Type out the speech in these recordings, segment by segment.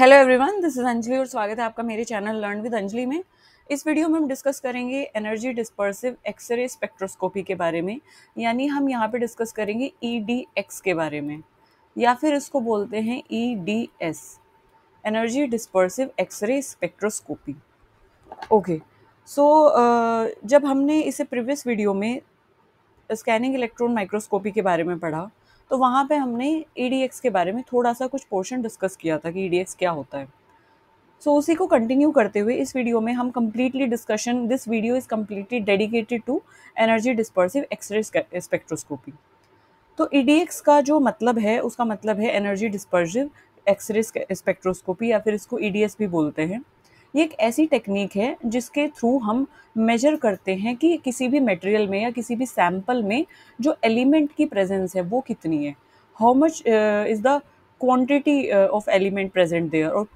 Hello everyone, this is Anjali और स्वागत है आपका मेरे चैनल लर्न विद अंजलि में। इस वीडियो में हम डिस्कस करेंगे एनर्जी डिस्पर्सिव एक्सरे स्पेक्ट्रोस्कोपी के बारे में, यानी हम यहाँ पे डिस्कस करेंगे EDX के बारे में, या फिर इसको बोलते हैं EDS, energy dispersive x ray spectroscopy. Okay, so जब हमने इसे प्रीवियस वीडियो में स्कैनिंग इलेक्ट्रॉन माइक्रोस्कोपी के बारे में पढ़ा, तो वहाँ पे हमने EDX के बारे में थोड़ा सा कुछ पोर्शन डिस्कस किया था कि EDX क्या होता है। सो उसी को कंटिन्यू करते हुए इस वीडियो में हम completely discussion, this video is completely dedicated to energy dispersive x ray spectroscopy. तो EDX का जो मतलब है, उसका मतलब है एनर्जी डिस्पर्सिव एक्सरे स्पेक्ट्रोस्कोपी, या फिर इसको EDS भी बोलते हैं। ये एक ऐसी टेक्निक है जिसके थ्रू हम मेजर करते हैं कि किसी भी मटेरियल में या किसी भी सैंपल में जो एलिमेंट की प्रेजेंस है वो कितनी है, how much is the quantity of element present there, और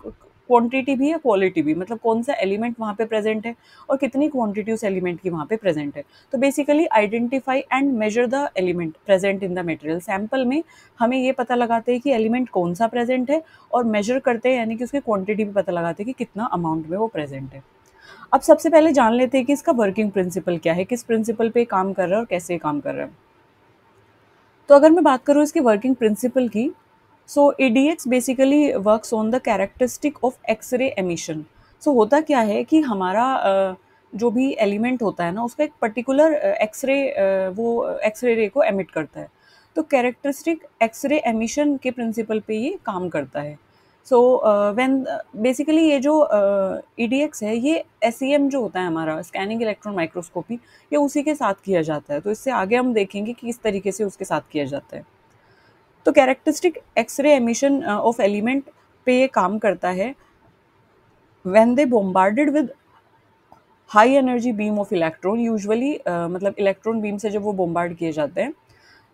क्वांटिटी भी है क्वालिटी भी, मतलब कौन सा एलिमेंट वहाँ पे प्रेजेंट है और कितनी क्वांटिटी उस एलिमेंट की वहाँ पे प्रेजेंट है। तो basically identify and measure the element present in the material. Sample में हमें ये पता लगाते हैं कि एलिमेंट कौन सा प्रेजेंट है, और मेजर करते हैं यानी कि उसकी क्वांटिटी भी पता लगाते हैं कि कितना अमाउंट में वो प्रेजेंट है। अब सबसे पहले जान लेते हैं कि इसका वर्किंग प्रिंसिपल क्या है, किस प्रिंसिपल पे काम कर रहा है और कैसे काम कर रहा है। तो अगर मैं बात करूँ इसके वर्किंग प्रिंसिपल की, so EDX basically works on the characteristic of x-ray emission. So होता क्या है कि हमारा जो भी एलिमेंट होता है ना, उसका एक पर्टिकुलर एक्सरे, वो एक्सरे रे को एमिट करता है। तो कैरेक्टरिस्टिक एक्सरे एमिशन के प्रिंसिपल पे ये काम करता है। सो व्हेन बेसिकली ये जो EDX है, ये SEM जो होता है हमारा, स्कैनिंग इलेक्ट्रॉन माइक्रोस्कोपी, ये उसी के साथ किया जाता है। तो इससे आगे हम देखेंगे कि किस तरीके से उसके साथ किया जाता है। तो characteristic x ray emission of element पे ये काम करता है when they bombarded with high energy beam of electron. Usually मतलब इलेक्ट्रॉन बीम से जब वो बोम्बार्ड किए जाते हैं,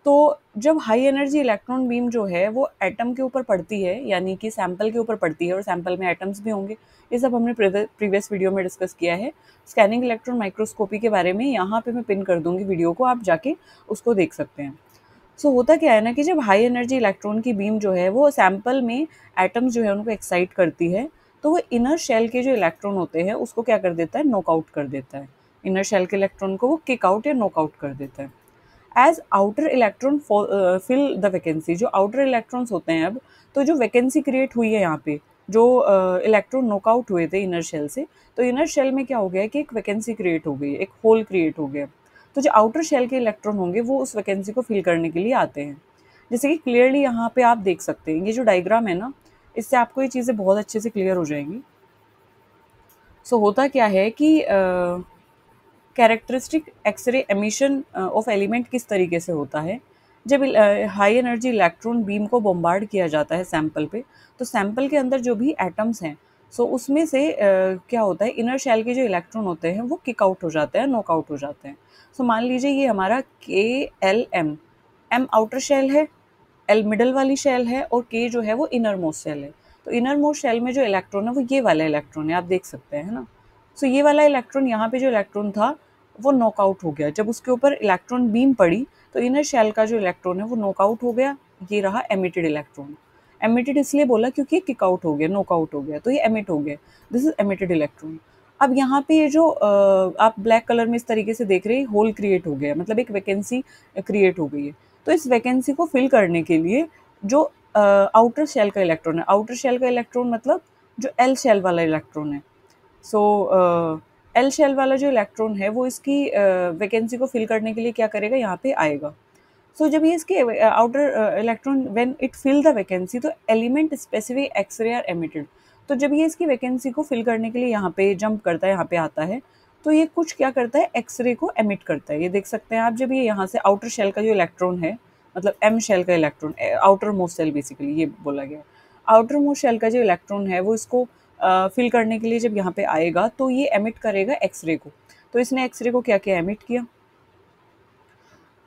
तो जब हाई एनर्जी इलेक्ट्रॉन बीम जो है वो एटम के ऊपर पड़ती है, यानी कि सैंपल के ऊपर पड़ती है, और सैंपल में एटम्स भी होंगे। ये सब हमने प्रीवियस वीडियो में डिस्कस किया है स्कैनिंग इलेक्ट्रॉन माइक्रोस्कोपी के बारे में। यहाँ पे मैं पिन कर दूंगी वीडियो को, आप जाके उसको देख सकते हैं। सो होता क्या है ना कि जब हाई एनर्जी इलेक्ट्रॉन की बीम जो है वो सैंपल में एटम्स जो है उनको एक्साइट करती है, तो वो इनर शेल के जो इलेक्ट्रॉन होते हैं उसको क्या कर देता है, नॉकआउट कर देता है। इनर शेल के इलेक्ट्रॉन को वो किक आउट या नॉकआउट कर देता है। As outer electron fill the vacancy, जो आउटर इलेक्ट्रॉन्स होते हैं अब, तो जो वैकेंसी क्रिएट हुई है यहाँ पे, जो इलेक्ट्रॉन नॉकआउट हुए थे इनर शेल से, तो इनर शेल में क्या हो गया है कि एक वैकेंसी क्रिएट हो गई, एक होल क्रिएट हो गया। तो जो आउटर शेल के इलेक्ट्रॉन होंगे वो उस वैकेंसी को फिल करने के लिए आते हैं। जैसे कि क्लियरली यहाँ पे आप देख सकते हैं, ये जो डायग्राम है ना, इससे आपको ये चीज़ें बहुत अच्छे से क्लियर हो जाएंगी। सो होता क्या है कि characteristic x ray emission of element किस तरीके से होता है। जब हाई एनर्जी इलेक्ट्रॉन बीम को बॉम्बार्ड किया जाता है सैंपल पे, तो सैंपल के अंदर जो भी एटम्स हैं, सो उसमें से क्या होता है, इनर शेल के जो इलेक्ट्रॉन होते हैं वो किक आउट हो जाते हैं, नॉकआउट हो जाते हैं। सो मान लीजिए ये हमारा KLM, M आउटर शेल है, L मिडल वाली शेल है, और K जो है वो इनर मोस्ट शेल है। तो इनर मोस्ट शेल में जो इलेक्ट्रॉन है वो ये वाला इलेक्ट्रॉन है, आप देख सकते हैं, है ना। सो ये वाला इलेक्ट्रॉन, यहाँ पे जो इलेक्ट्रॉन था वो नॉकआउट हो गया। जब उसके ऊपर इलेक्ट्रॉन बीम पड़ी, तो इनर शेल का जो इलेक्ट्रॉन है वो नॉकआउट हो गया। ये रहा एमिटेड इलेक्ट्रॉन। एमिटेड इसलिए बोला क्योंकि किक आउट हो गया, नॉकआउट हो गया, तो ये एमिट हो गया। This is emitted electron. अब यहाँ पे ये जो आप ब्लैक कलर में इस तरीके से देख रहे हैं, होल क्रिएट हो गया, मतलब एक वैकेंसी क्रिएट हो गई है। तो इस वैकेंसी को फिल करने के लिए जो आउटर शेल का इलेक्ट्रॉन है, आउटर शेल का इलेक्ट्रॉन मतलब जो L शेल वाला इलेक्ट्रॉन है, सो L शेल वाला जो इलेक्ट्रॉन है वो इसकी वैकेंसी को फिल करने के लिए क्या करेगा, यहाँ पे आएगा। सो जब ये इसके outer electron when it fill the vacancy, तो element specific x-ray are emitted. तो जब ये इसकी वैकेंसी को फिल करने के लिए यहाँ पे जंप करता है, यहाँ पे आता है, तो ये कुछ क्या करता है, एक्सरे को एमिट करता है। ये देख सकते हैं आप, जब ये यहाँ से आउटर शेल का जो इलेक्ट्रॉन है, मतलब M शेल का electron, outermost shell basically ये बोला गया, आउटर मोस्ट शेल का जो इलेक्ट्रॉन है वो इसको फिल करने के लिए जब यहाँ पे आएगा, तो ये एमिट करेगा एक्सरे को। तो इसने एक्सरे को क्या किया, एमिट किया।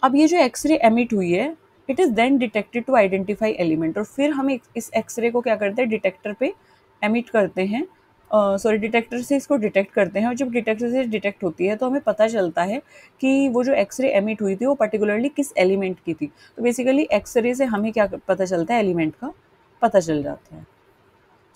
अब ये जो एक्सरे एमिट हुई है, it is then detected to identify element, और फिर हम इस एक्सरे को क्या करते हैं, डिटेक्टर पे एमिट करते हैं, सॉरी डिटेक्टर से इसको डिटेक्ट करते हैं। और जब डिटेक्टर से डिटेक्ट होती है तो हमें पता चलता है कि वो जो एक्सरे एमिट हुई थी वो पर्टिकुलरली किस एलिमेंट की थी। तो बेसिकली एक्सरे से हमें क्या पता चलता है, एलिमेंट का पता चल जाता है।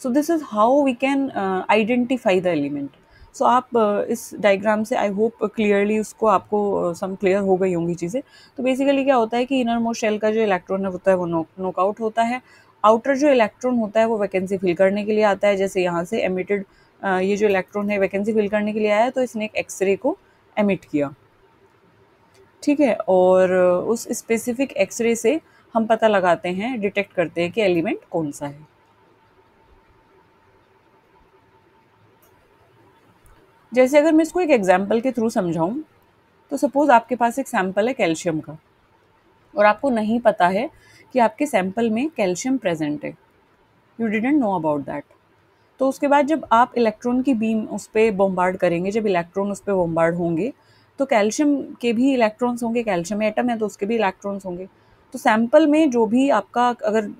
So this is how we can identify the element. So आप इस डायग्राम से आई होप क्लियरली उसको आपको सम क्लियर हो गई होंगी चीज़ें। तो बेसिकली क्या होता है कि इनर मोस्ट शेल का जो इलेक्ट्रॉन होता है वो नॉकआउट होता है। आउटर जो इलेक्ट्रॉन होता है वो वैकेंसी फिल करने के लिए आता है, जैसे यहाँ से एमिटेड ये जो इलेक्ट्रॉन है वैकेंसी फिल करने के लिए आया है, तो इसने एक एक्सरे को एमिट किया, ठीक है। और उस स्पेसिफिक एक्सरे से हम पता लगाते हैं, डिटेक्ट करते हैं कि एलिमेंट कौन सा है। जैसे अगर मैं इसको एक एग्जाम्पल के थ्रू समझाऊं, तो सपोज आपके पास एक सैंपल है कैल्शियम का, और आपको नहीं पता है कि आपके सैंपल में कैल्शियम प्रेजेंट है, you didn't know about that. तो उसके बाद जब आप इलेक्ट्रॉन की बीम उस पर बॉम्बार्ड करेंगे, जब इलेक्ट्रॉन उस पर बॉम्बार्ड होंगे, तो कैल्शियम के भी इलेक्ट्रॉन्स होंगे, कैल्शियम एटम है तो उसके भी इलेक्ट्रॉन्स होंगे। तो सैंपल में जो भी आपका अगर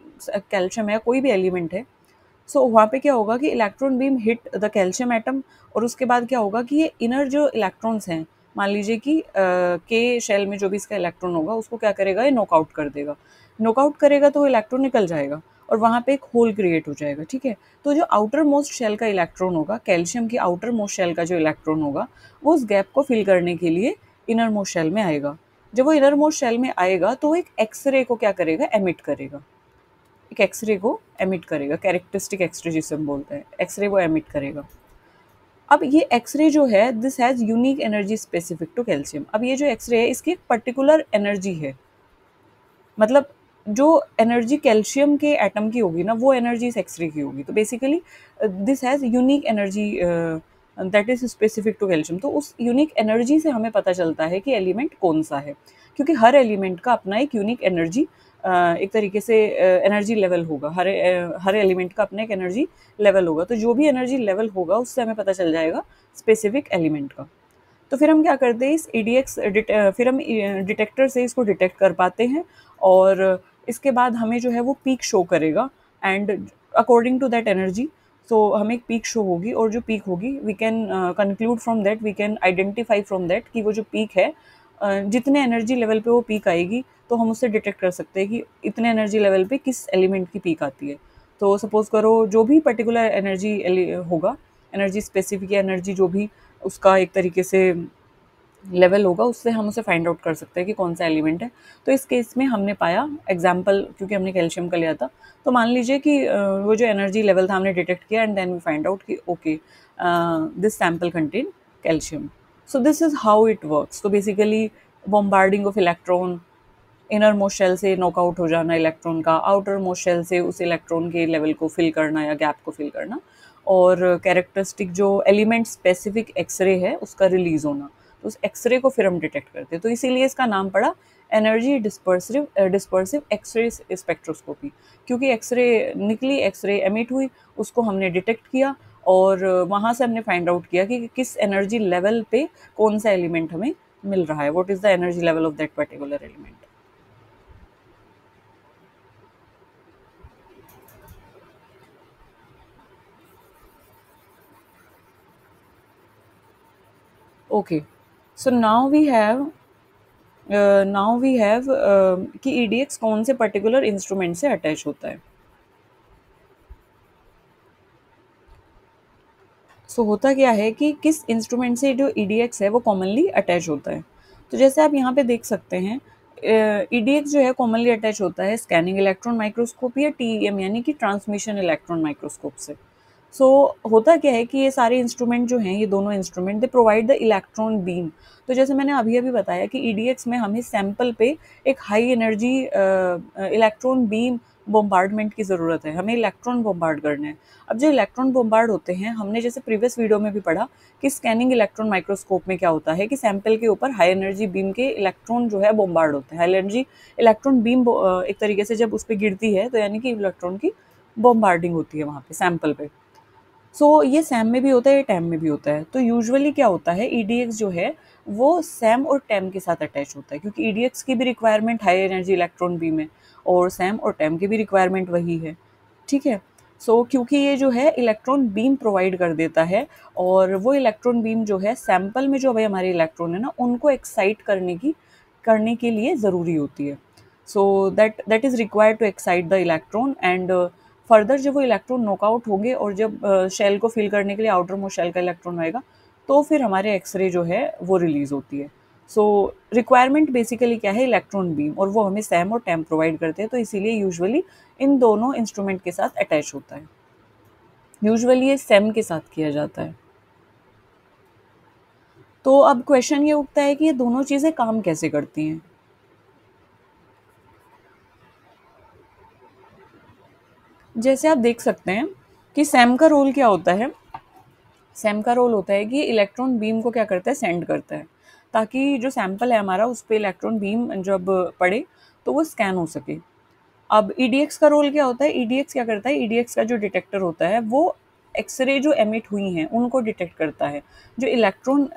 कैल्शियम है, कोई भी एलिमेंट है, सो वहाँ पे क्या होगा कि electron beam hit the calcium atom, और उसके बाद क्या होगा कि ये इनर जो इलेक्ट्रॉन्स हैं, मान लीजिए कि के शेल में जो भी इसका इलेक्ट्रॉन होगा उसको क्या करेगा, ये नॉकआउट कर देगा। नॉकआउट करेगा तो वो इलेक्ट्रॉन निकल जाएगा और वहाँ पे एक होल क्रिएट हो जाएगा, ठीक है। तो जो आउटर मोस्ट शेल का इलेक्ट्रॉन होगा, कैल्शियम की आउटर मोस्ट शेल का जो इलेक्ट्रॉन होगा, वो उस गैप को फिल करने के लिए इनर मोस्ट शेल में आएगा। जब वो इनर मोस्ट शेल में आएगा तो वो एक एक्सरे को क्या करेगा, एमिट करेगा, एक एक्सरे को एमिट करेगा, कैरेक्टरिस्टिक एक्सरे जिसे हम बोलते हैं, एक्सरे वो एमिट करेगा। अब ये एक्सरे जो है, this has unique energy specific to calcium. अब ये जो एक्सरे है इसकी एक पर्टिकुलर एनर्जी है, मतलब जो एनर्जी कैल्शियम के एटम की होगी ना, वो एनर्जी इस एक्सरे की होगी। तो basically this has unique energy that is specific to calcium. तो उस यूनिक एनर्जी से हमें पता चलता है कि एलिमेंट कौन सा है, क्योंकि हर एलिमेंट का अपना एक यूनिक एनर्जी एक तरीके से एनर्जी लेवल होगा। हर एलिमेंट का अपना एक एनर्जी लेवल होगा, तो जो भी एनर्जी लेवल होगा उससे हमें पता चल जाएगा स्पेसिफिक एलिमेंट का। तो फिर हम क्या करते हैं, इस ईडीएक्स फिर हम डिटेक्टर से इसको डिटेक्ट कर पाते हैं, और इसके बाद हमें जो है वो पीक शो करेगा, and according to that energy, so हमें एक पीक शो होगी, और जो पीक होगी we can conclude from that, we can identify from that कि वो जो पीक है, जितने एनर्जी लेवल पे वो पीक आएगी, तो हम उससे डिटेक्ट कर सकते हैं कि इतने एनर्जी लेवल पे किस एलिमेंट की पीक आती है। तो सपोज करो जो भी पर्टिकुलर एनर्जी होगा, एनर्जी स्पेसिफिक या एनर्जी जो भी उसका एक तरीके से लेवल होगा, उससे हम उसे फाइंड आउट कर सकते हैं कि कौन सा एलिमेंट है। तो इस केस में हमने पाया एग्जाम्पल, क्योंकि हमने कैल्शियम का लिया था, तो मान लीजिए कि वो जो एनर्जी लेवल था हमने डिटेक्ट किया, and then we find out कि okay this sample contain calcium. So this is how it works. तो basically bombarding of electron, innermost shell से नॉकआउट हो जाना इलेक्ट्रॉन का, आउटर मोस्ट शेल से उस इलेक्ट्रॉन के लेवल को फिल करना या गैप को फिल करना, और कैरेक्टरिस्टिक जो एलिमेंट स्पेसिफिक एक्सरे है उसका रिलीज होना। तो उस एक्सरे को फिर हम डिटेक्ट करते हैं, तो इसीलिए इसका नाम पड़ा एनर्जी डिस्पर्सिव एक्सरे स्पेक्ट्रोस्कोपी, क्योंकि एक्सरे निकली, एक्सरे एमिट हुई, उसको हमने डिटेक्ट किया, और वहाँ से हमने फाइंड आउट किया कि किस एनर्जी लेवल पे कौन सा एलिमेंट हमें मिल रहा है, what is the energy level of that particular element. Okay, so now we have कि ईडीएक्स कौन से पर्टिकुलर इंस्ट्रूमेंट से अटैच होता है। सो होता क्या है कि किस इंस्ट्रूमेंट से जो ईडीएक्स है वो कॉमनली अटैच होता है। तो जैसे आप यहाँ पे देख सकते हैं, ईडीएक्स जो है कॉमनली अटैच होता है स्कैनिंग इलेक्ट्रॉन माइक्रोस्कोप या टीईएम यानी कि ट्रांसमिशन इलेक्ट्रॉन माइक्रोस्कोप से। सो होता क्या है कि ये सारे इंस्ट्रूमेंट जो हैं, ये दोनों instrument they provide the electron beam. तो जैसे मैंने अभी अभी बताया कि ईडीएक्स में हमें सैंपल पे एक high energy electron beam bombardment की ज़रूरत है, हमें इलेक्ट्रॉन बॉम्बार्ड करने हैं। अब जो इलेक्ट्रॉन बॉम्बार्ड होते हैं, हमने जैसे प्रीवियस वीडियो में भी पढ़ा कि स्कैनिंग इलेक्ट्रॉन माइक्रोस्कोप में क्या होता है कि सैंपल के ऊपर हाई एनर्जी बीम के इलेक्ट्रॉन जो है बॉम्बार्ड होते हैं। हाई एनर्जी इलेक्ट्रॉन बीम एक तरीके से जब उस पर गिरती है, तो यानी कि इलेक्ट्रॉन की बॉम्बार्डिंग होती है वहाँ पे सैंपल पे। सो ये सैम में भी होता है, ये टैम में भी होता है। तो यूजुअली क्या होता है, ईडीएक्स जो है वो सैम और टैम के साथ अटैच होता है, क्योंकि ईडीएक्स की भी requirement high energy electron beam है, और सैम और टैम की भी रिक्वायरमेंट वही है, ठीक है। सो क्योंकि ये जो है इलेक्ट्रॉन बीम प्रोवाइड कर देता है, और वो इलेक्ट्रॉन बीम जो है सैंपल में जो भाई हमारे इलेक्ट्रॉन है ना, उनको एक्साइट करने के लिए ज़रूरी होती है। So that is required to excite the electron, and further जब वो इलेक्ट्रॉन नॉकआउट होंगे और जब शेल को फिल करने के लिए आउटर मोस्ट शेल का इलेक्ट्रॉन आएगा, तो फिर हमारे एक्सरे जो है वो रिलीज होती है। सो रिक्वायरमेंट बेसिकली क्या है, इलेक्ट्रॉन बीम, और वो हमें सैम और टैम प्रोवाइड करते हैं, तो इसीलिए यूजुअली इन दोनों इंस्ट्रूमेंट के साथ अटैच होता है। यूजुअली ये सैम के साथ किया जाता है। तो अब क्वेश्चन ये उठता है कि ये दोनों चीज़ें काम कैसे करती हैं। जैसे आप देख सकते हैं कि सैम का रोल क्या होता है। सैम का रोल होता है कि इलेक्ट्रॉन बीम को क्या करता है, सेंड करता है, ताकि जो सैंपल है हमारा उस पर इलेक्ट्रॉन बीम जब पड़े तो वो स्कैन हो सके। अब ईडीएक्स का रोल क्या होता है, ईडीएक्स क्या करता है, ईडीएक्स का जो डिटेक्टर होता है वो एक्सरे जो एमिट हुई हैं उनको डिटेक्ट करता है। जो इलेक्ट्रॉन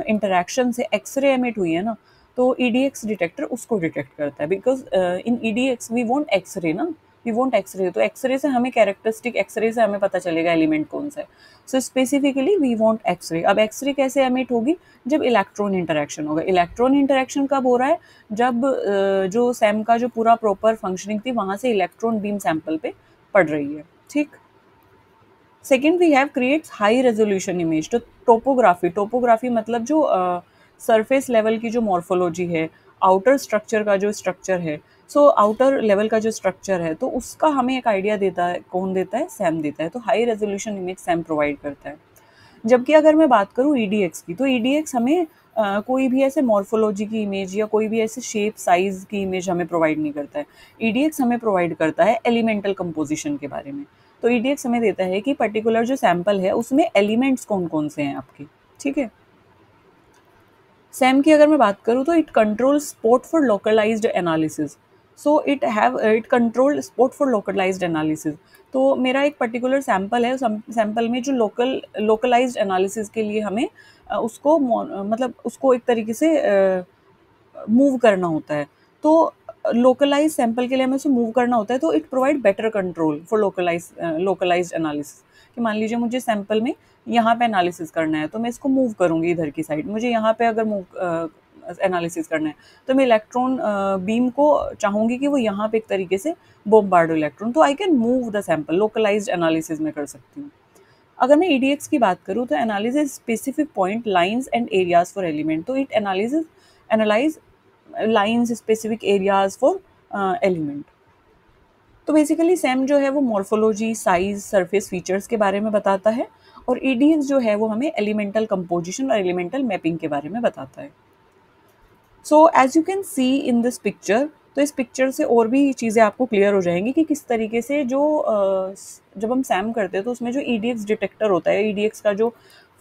इंटरेक्शन से एक्सरे एमिट हुई है ना, तो ईडीएक्स डिटेक्टर उसको डिटेक्ट करता है, because in EDX we want X-ray ना, वी वांट एक्सरे, तो एक्सरे से हमें कैरेक्टरिस्टिक, एक्सरे से हमें पता चलेगा एलिमेंट कौन सा है। सो स्पेसिफिकली वी वांट एक्सरे। अब एक्सरे कैसे एमिट होगी, जब इलेक्ट्रॉन इंटरेक्शन होगा। इलेक्ट्रॉन इंटरेक्शन कब हो रहा है, जब जो सैम का जो पूरा प्रॉपर फंक्शनिंग थी वहां से इलेक्ट्रॉन बीम सैंपल पे पड़ रही है। ठीक। Second we have creates high resolution image. तो टोपोग्राफी, टोपोग्राफी मतलब जो सरफेस लेवल की जो मॉर्फोलॉजी है, आउटर स्ट्रक्चर का जो स्ट्रक्चर है, सो आउटर लेवल का जो स्ट्रक्चर है, तो उसका हमें एक आइडिया देता है, कौन देता है, सैम देता है। तो high resolution image Sam provide करता है। जबकि अगर मैं बात करूँ ईडीएक्स की, तो ईडीएक्स हमें कोई भी ऐसे मॉर्फोलॉजी की इमेज या कोई भी ऐसे शेप साइज की इमेज हमें प्रोवाइड नहीं करता है। ईडीएक्स हमें प्रोवाइड करता है एलिमेंटल कंपोजिशन के बारे में। तो ईडीएक्स हमें देता है कि पर्टिकुलर जो सैंपल है उसमें एलिमेंट्स कौन कौन से हैं आपके। ठीक है। सैम की अगर मैं बात करूँ तो it control support for localised analysis. So it control support for localised analysis. तो मेरा एक पर्टिकुलर सैंपल है, सैंपल में जो लोकलाइज्ड एनालिसिस के लिए हमें मतलब उसको एक तरीके से मूव करना होता है। तो लोकलाइज सैंपल के लिए हमें उसे मूव करना होता है, तो it provide better control for localised analysis. कि मान लीजिए मुझे सैंपल में यहाँ पे एनालिसिस करना है, तो मैं इसको मूव करूँगी इधर की साइड। मुझे यहाँ पे अगर मूव एनालिसिस करना है, तो मैं इलेक्ट्रॉन बीम को चाहूँगी कि वो यहाँ पे एक तरीके से बोम्बार्ड इलेक्ट्रॉन, तो I can move the sample. Localised analysis में कर सकती हूँ। अगर मैं ईडीएक्स की बात करूँ तो analysis specific point, lines and areas for element. तो it analyse lines, specific areas for element. तो बेसिकली सैम जो है वो मॉर्फोलॉजी, साइज, सरफेस फीचर्स के बारे में बताता है, और ईडीएक्स जो है वो हमें एलिमेंटल कंपोजिशन और एलिमेंटल मैपिंग के बारे में बताता है। So as you can see in this picture, तो इस पिक्चर से और भी चीज़ें आपको क्लियर हो जाएंगी कि किस तरीके से जो जब हम सैम करते हैं तो उसमें जो ईडीएक्स डिटेक्टर होता है, ईडीएक्स का जो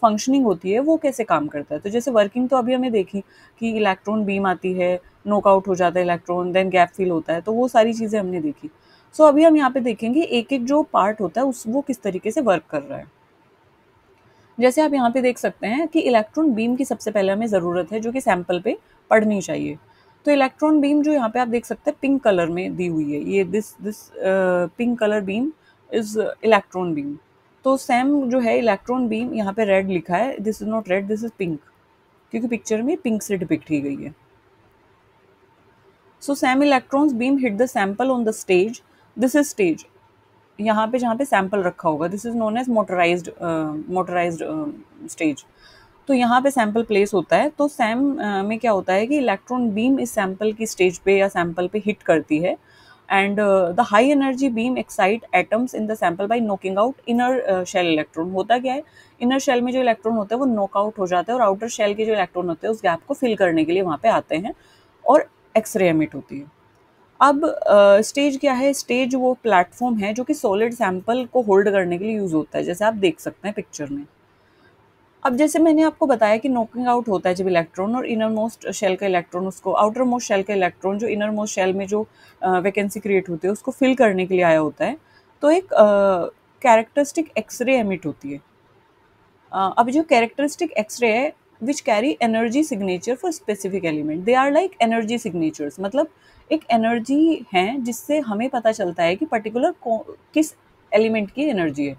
फंक्शनिंग होती है वो कैसे काम करता है। तो जैसे वर्किंग तो अभी हमें देखी कि इलेक्ट्रॉन बीम आती है, नॉकआउट हो जाता है इलेक्ट्रॉन, देन गैप फिल होता है, तो वो सारी चीज़ें हमने देखी। सो अभी हम यहाँ पे देखेंगे एक एक जो पार्ट होता है उस वो किस तरीके से वर्क कर रहा है। जैसे आप यहाँ पे देख सकते हैं कि इलेक्ट्रॉन बीम की सबसे पहले हमें ज़रूरत है जो कि सैंपल पे पड़नी चाहिए। तो इलेक्ट्रॉन बीम जो यहाँ पे आप देख सकते हैं पिंक कलर में दी हुई है, ये this pink colour beam is electron beam. तो सैम जो है इलेक्ट्रॉन बीम, यहाँ पे रेड लिखा है, this is not red, this is pink, क्योंकि पिक्चर में पिंक से डिपिक्ट की गई है। So SEM electrons beam hit the sample on the stage, this is stage. यहाँ पे जहाँ पे सैंपल रखा होगा, this is known as motorised stage. तो यहाँ पे सैंपल प्लेस होता है। तो सैम में क्या होता है कि इलेक्ट्रॉन बीम इस सैंपल की स्टेज पे या सैंपल पे हिट करती है, and the high energy beam excite atoms in the sample by knocking out inner shell electron. होता क्या है, इनर शेल में जो इलेक्ट्रॉन होता है वो नॉकआउट हो जाता है, और आउटर शेल के जो इलेक्ट्रॉन होते हैं उस गैप को फिल करने के लिए वहाँ पे आते हैं, और एक्सरे एमिट होती है। अब स्टेज क्या है, स्टेज वो प्लेटफॉर्म है जो कि सॉलिड सैंपल को होल्ड करने के लिए यूज होता है, जैसे आप देख सकते हैं पिक्चर में। अब जैसे मैंने आपको बताया कि नॉकिंग आउट होता है जब इलेक्ट्रॉन और इनर मोस्ट शेल का इलेक्ट्रॉन उसको, आउटर मोस्ट शेल का इलेक्ट्रॉन जो इनर मोस्ट शेल में जो वैकेंसी क्रिएट होती है उसको फिल करने के लिए आया होता है, तो एक कैरेक्टरिस्टिक एक्सरे एमिट होती है। अब जो कैरेक्टरिस्टिक एक्सरे है which carry energy signature for specific element, they are like energy signatures. मतलब एक एनर्जी है जिससे हमें पता चलता है कि पर्टिकुलर किस एलिमेंट की एनर्जी है।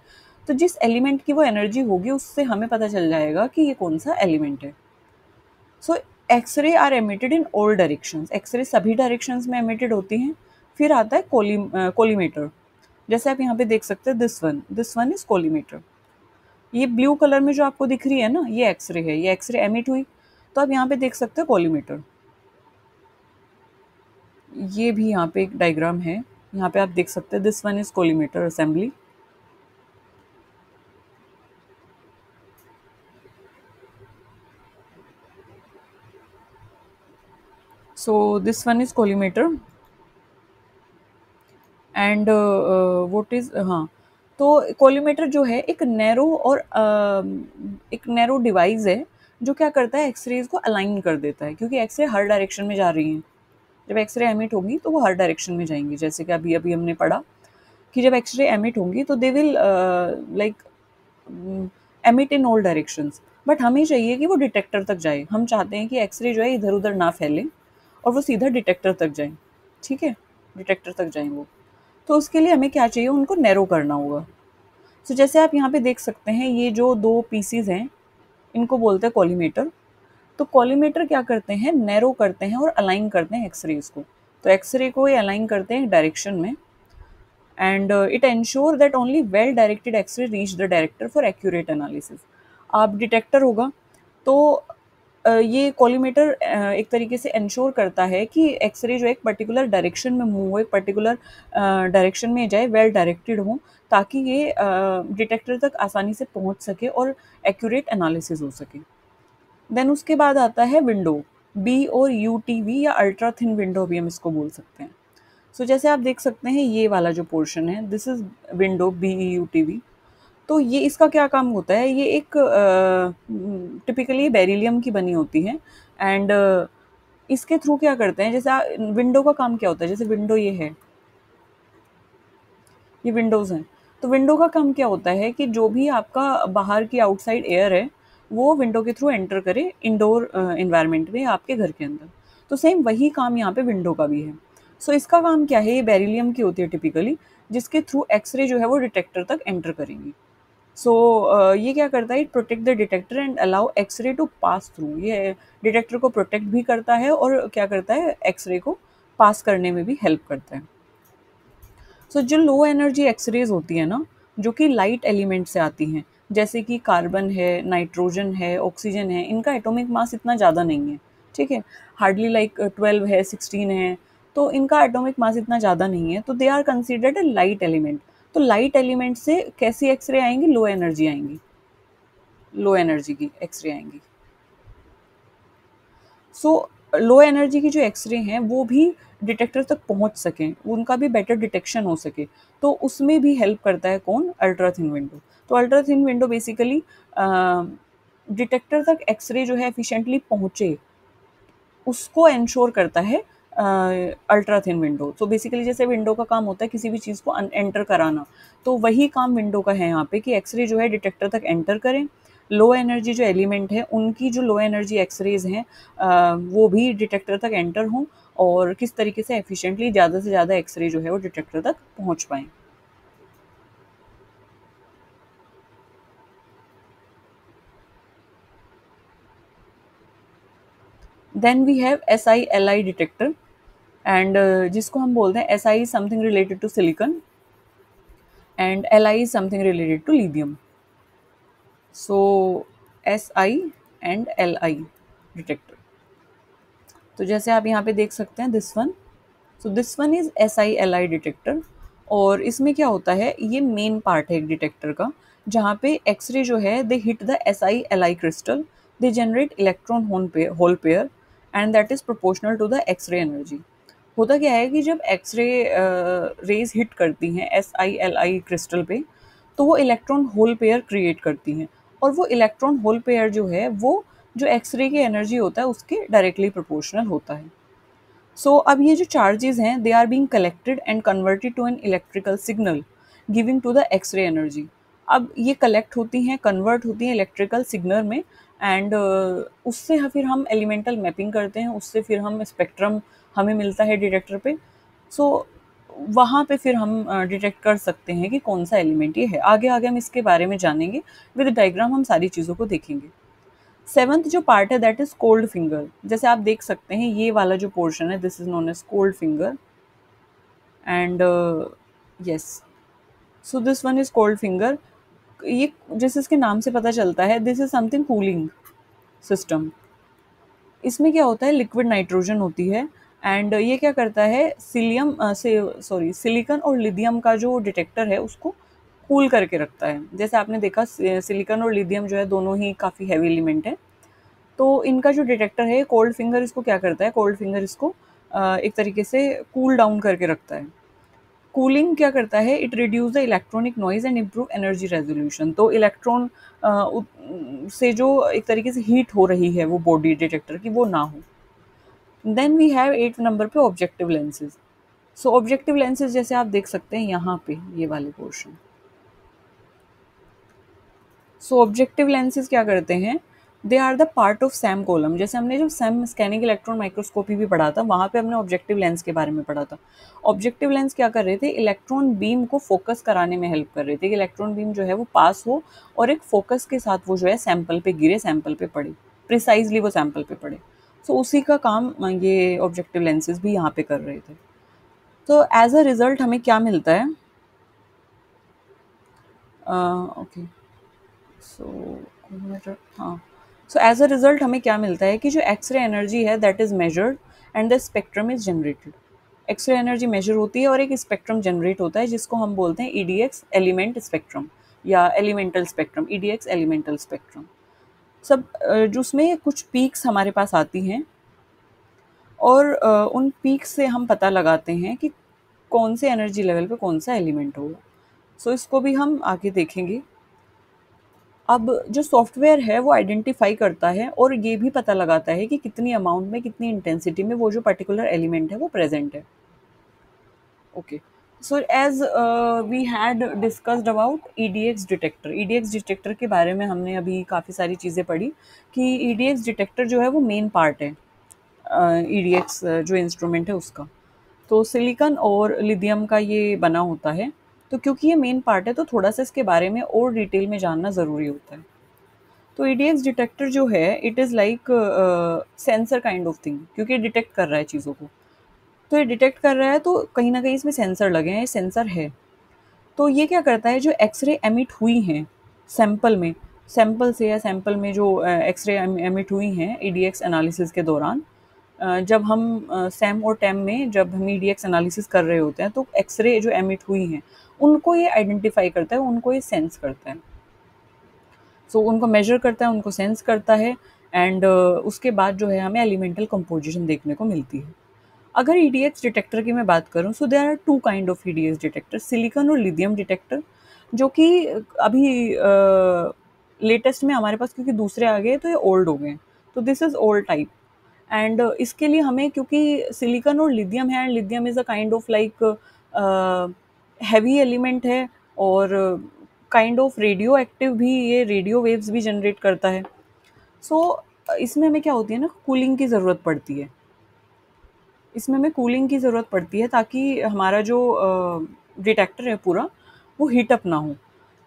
तो जिस एलिमेंट की वो एनर्जी होगी उससे हमें पता चल जाएगा कि ये कौन सा एलिमेंट है। So x-ray are emitted in all directions, x-ray सभी डायरेक्शंस में एमिटेड होती हैं। फिर आता है कोलीमेटर। जैसे आप यहाँ पे देख सकते हैं दिस वन इज कोलीमेटर। ये ब्लू कलर में जो आपको दिख रही है ना, ये एक्सरे है, ये एक्सरे एमिट हुई, तो आप यहाँ पे देख सकते हैं कोलीमेटर। ये भी यहाँ पे एक डायग्राम है, यहाँ पे आप देख सकते हैं this one is collimator assembly. So this one is collimator and what is, हाँ, तो कोलीमेटर जो है एक नैरो और एक नैरो डिवाइस है जो क्या करता है, एक्सरेज को अलाइन कर देता है, क्योंकि एक्सरे हर डायरेक्शन में जा रही हैं। जब एक्सरे एमिट होगी तो वो हर डायरेक्शन में जाएंगी, जैसे कि अभी अभी हमने पढ़ा कि जब एक्सरे एमिट होंगी तो they will like emit in all directions, but हमें चाहिए कि वो डिटेक्टर तक जाए। हम चाहते हैं कि एक्सरे जो है इधर उधर ना फैले और वो सीधा डिटेक्टर तक जाए, ठीक है, डिटेक्टर तक जाए वो। तो उसके लिए हमें क्या चाहिए, उनको नैरो करना होगा। तो जैसे आप यहाँ पे देख सकते हैं, ये जो दो पीसीज हैं इनको बोलते हैं कॉलीमेटर। तो कॉलीमेटर क्या करते हैं, नैरो करते हैं और अलाइन करते हैं एक्सरेज को। तो एक्सरे को ये अलाइन करते हैं डायरेक्शन में, and it ensure that only well directed x-ray reach the director for accurate analysis. आप डिटेक्टर होगा तो ये कॉलीमेटर एक तरीके से इंश्योर करता है कि एक्सरे जो एक पर्टिकुलर डायरेक्शन में मूव हो, एक पर्टिकुलर डायरेक्शन में जाए, वेल डायरेक्टेड हो, ताकि ये डिटेक्टर तक आसानी से पहुंच सके और एक्यूरेट एनालिसिस हो सके। देन उसके बाद आता है विंडो, बी और यूटीवी या अल्ट्रा थिन विंडो भी हम इसको बोल सकते हैं। सो जैसे आप देख सकते हैं ये वाला जो पोर्शन है, this is window B U T V. तो ये इसका क्या काम होता है, ये एक टिपिकली बेरिलियम की बनी होती है, एंड इसके थ्रू क्या करते हैं, जैसे विंडो का काम क्या होता है, जैसे विंडो ये है, ये विंडोज़ हैं। तो विंडो का काम क्या होता है कि जो भी आपका बाहर की आउटसाइड एयर है वो विंडो के थ्रू एंटर करे इंडोर इन्वायरमेंट में, आपके घर के अंदर। तो सेम वही काम यहाँ पे विंडो का भी है। सो इसका काम क्या है, ये बेरिलियम की होती है टिपिकली, जिसके थ्रू एक्सरे जो है वो डिटेक्टर तक एंटर करेंगी। सो ये क्या करता है, it protect the detector and allow x-ray to pass through. ये डिटेक्टर को प्रोटेक्ट भी करता है और क्या करता है, एक्सरे को पास करने में भी हेल्प करता है। सो जो लो एनर्जी एक्सरेज होती है ना, जो कि लाइट एलिमेंट से आती हैं, जैसे कि कार्बन है, नाइट्रोजन है, ऑक्सीजन है, इनका एटॉमिक मास इतना ज़्यादा नहीं है, ठीक है, हार्डली लाइक 12 है, 16 है, तो इनका एटॉमिक मास इतना ज़्यादा नहीं है, तो they are considered a light element. तो लाइट एलिमेंट से कैसी एक्सरे आएंगी, लो एनर्जी आएंगी, लो एनर्जी की एक्सरे आएंगी। सो लो एनर्जी की जो एक्सरे हैं वो भी डिटेक्टर तक पहुंच सकें, उनका भी बेटर डिटेक्शन हो सके, तो उसमें भी हेल्प करता है कौन, अल्ट्रा थिन विंडो। तो ultra thin window basically detector तक एक्सरे जो है एफिशिएंटली पहुंचे, उसको इंश्योर करता है अल्ट्रा थिन विंडो। तो बेसिकली जैसे विंडो का काम होता है किसी भी चीज़ को एंटर कराना, तो वही काम विंडो का है यहाँ पे कि एक्सरे जो है डिटेक्टर तक एंटर करें। लो एनर्जी जो एलिमेंट है उनकी जो लो एनर्जी एक्सरेज हैं वो भी डिटेक्टर तक एंटर हों, और किस तरीके से एफिशिएंटली ज़्यादा से ज़्यादा एक्सरे जो है वो डिटेक्टर तक पहुँच पाएँ। Then we have SI LI detector, and जिसको हम बोलते हैं SI is something related to silicon and LI is something related to lithium. So SI and LI detector. तो जैसे आप यहाँ पे देख सकते हैं this one, so this one is SI LI detector. और इसमें क्या होता है, ये मेन पार्ट है एक डिटेक्टर का, जहाँ पे एक्सरे जो है they hit the SI LI crystal, they generate electron hole pair and that is proportional to the x-ray energy. होता क्या है कि जब एक्सरे रेज हिट करती हैं SI LI क्रिस्टल पे, तो वो इलेक्ट्रॉन होल पेयर क्रिएट करती हैं, और वो इलेक्ट्रॉन होल पेयर जो है वो जो एक्सरे की एनर्जी होता है उसके डायरेक्टली प्रोपोर्शनल होता है। सो अब ये जो चार्जेस हैं they are being collected and converted to an electrical signal giving to the x-ray energy. अब ये कलेक्ट होती हैं, कन्वर्ट होती हैं इलेक्ट्रिकल सिग्नल में, एंड उससे फिर हम एलिमेंटल मैपिंग करते हैं, उससे फिर हम स्पेक्ट्रम हमें मिलता है डिटेक्टर पे। सो वहाँ पे फिर हम डिटेक्ट कर सकते हैं कि कौन सा एलिमेंट ये है। आगे आगे हम इसके बारे में जानेंगे, विद डायग्राम हम सारी चीज़ों को देखेंगे। सेवंथ जो पार्ट है दैट इज कोल्ड फिंगर। जैसे आप देख सकते हैं ये वाला जो पोर्शन है this is known as cold finger, and yes, so this one is cold finger. ये जैसे इसके नाम से पता चलता है, this is something cooling system. इसमें क्या होता है, लिक्विड नाइट्रोजन होती है, एंड ये क्या करता है, सिलियम से सॉरी सिलिकॉन और लिथियम का जो डिटेक्टर है उसको कूल करके रखता है। जैसे आपने देखा सिलिकॉन और लिथियम जो है दोनों ही काफ़ी हैवी एलिमेंट है, तो इनका जो डिटेक्टर है कोल्ड फिंगर इसको क्या करता है, कोल्ड फिंगर इसको एक तरीके से कूल डाउन करके रखता है। कूलिंग क्या करता है, it reduce the electronic noise and improve energy resolution. तो इलेक्ट्रॉन से जो एक तरीके से हीट हो रही है वो बॉडी डिटेक्टर की, वो ना हो। देन वी हैव 8 नंबर पे ऑब्जेक्टिव लेंसेज। सो ऑब्जेक्टिव लेंसेज जैसे आप देख सकते हैं यहाँ पे ये वाले पोर्शन। सो ऑब्जेक्टिव लेंसेज क्या करते हैं, they are the part of SEM column. जैसे हमने जो सैम स्कैनिंग इलेक्ट्रॉन माइक्रोस्कोपी भी पढ़ा था, वहाँ पे हमने ऑब्जेक्टिव लेंस के बारे में पढ़ा था। ऑब्जेक्टिव लेंस क्या कर रहे थे, इलेक्ट्रॉन बीम को फोकस कराने में हेल्प कर रहे थे कि इलेक्ट्रॉन बीम जो है वो पास हो और एक फोकस के साथ वो जो है सैंपल पे गिरे, सैंपल पे पड़े, प्रिसाइजली वो सैंपल पे पड़े। सो उसी का काम ये ऑब्जेक्टिव लेंसेज भी यहाँ पे कर रहे थे। तो एज अ रिजल्ट हमें क्या मिलता है, ओके, सो हाँ, सो एज अ रिजल्ट हमें क्या मिलता है कि जो एक्सरे एनर्जी है that is measured and the spectrum is generated. X-ray energy measure होती है और एक स्पेक्ट्रम जनरेट होता है जिसको हम बोलते हैं ईडीएक्स एलिमेंट स्पेक्ट्रम या elemental spectrum, edX elemental spectrum. सब जो उसमें कुछ पीक्स हमारे पास आती हैं और उन पीक्स से हम पता लगाते हैं कि कौन से एनर्जी लेवल पे कौन सा एलिमेंट होगा। सो इसको भी हम आगे देखेंगे। अब जो सॉफ्टवेयर है वो आइडेंटिफाई करता है और ये भी पता लगाता है कि कितनी अमाउंट में, कितनी इंटेंसिटी में वो जो पर्टिकुलर एलिमेंट है वो प्रेजेंट है। Okay, so as we had discussed about EDX detector. EDX detector के बारे में हमने अभी काफ़ी सारी चीज़ें पढ़ी कि ईडीएक्स डिटेक्टर जो है वो मेन पार्ट है ईडीएक्स जो इंस्ट्रूमेंट है उसका। तो सिलिकॉन और लिथियम का ये बना होता है। तो क्योंकि ये मेन पार्ट है तो थोड़ा सा इसके बारे में और डिटेल में जानना ज़रूरी होता है। तो ईडीएक्स डिटेक्टर जो है it is like sensor kind of thing, क्योंकि डिटेक्ट कर रहा है चीज़ों को। तो ये डिटेक्ट कर रहा है तो कहीं ना कहीं इसमें सेंसर लगे हैं, ये सेंसर है। तो ये क्या करता है, जो एक्सरे एमिट हुई हैं सैंपल में, सैंपल से या सैंपल में जो एक्सरे एमिट हुई हैं ईडीएक्स एनालिसिस के दौरान, जब हम सैम और टैम में जब हम ईडीएक्स एनालिसिस कर रहे होते हैं तो एक्सरे जो एमिट हुई हैं उनको ये आइडेंटिफाई करता है, उनको ये सेंस करता है। सो उनको मेजर करता है, उनको सेंस करता है, एंड उसके बाद जो है हमें एलिमेंटल कंपोजिशन देखने को मिलती है। अगर ईडीएक्स डिटेक्टर की मैं बात करूं, so there are two kind of EDX detector, silicon और लिथियम डिटेक्टर, जो कि अभी लेटेस्ट में हमारे पास क्योंकि दूसरे आ गए तो ये ओल्ड हो गए। तो this is old type, and इसके लिए हमें, क्योंकि सिलिकॉन और लिथियम है and lithium is a kind of like heavy element है और काइंड ऑफ रेडियो एक्टिव भी, ये रेडियो वेव्स भी जनरेट करता है। सो इसमें हमें क्या होती है ना, कूलिंग की ज़रूरत पड़ती है। इसमें हमें कूलिंग की ज़रूरत पड़ती है ताकि हमारा जो डिटेक्टर है पूरा वो हीट अप ना हो।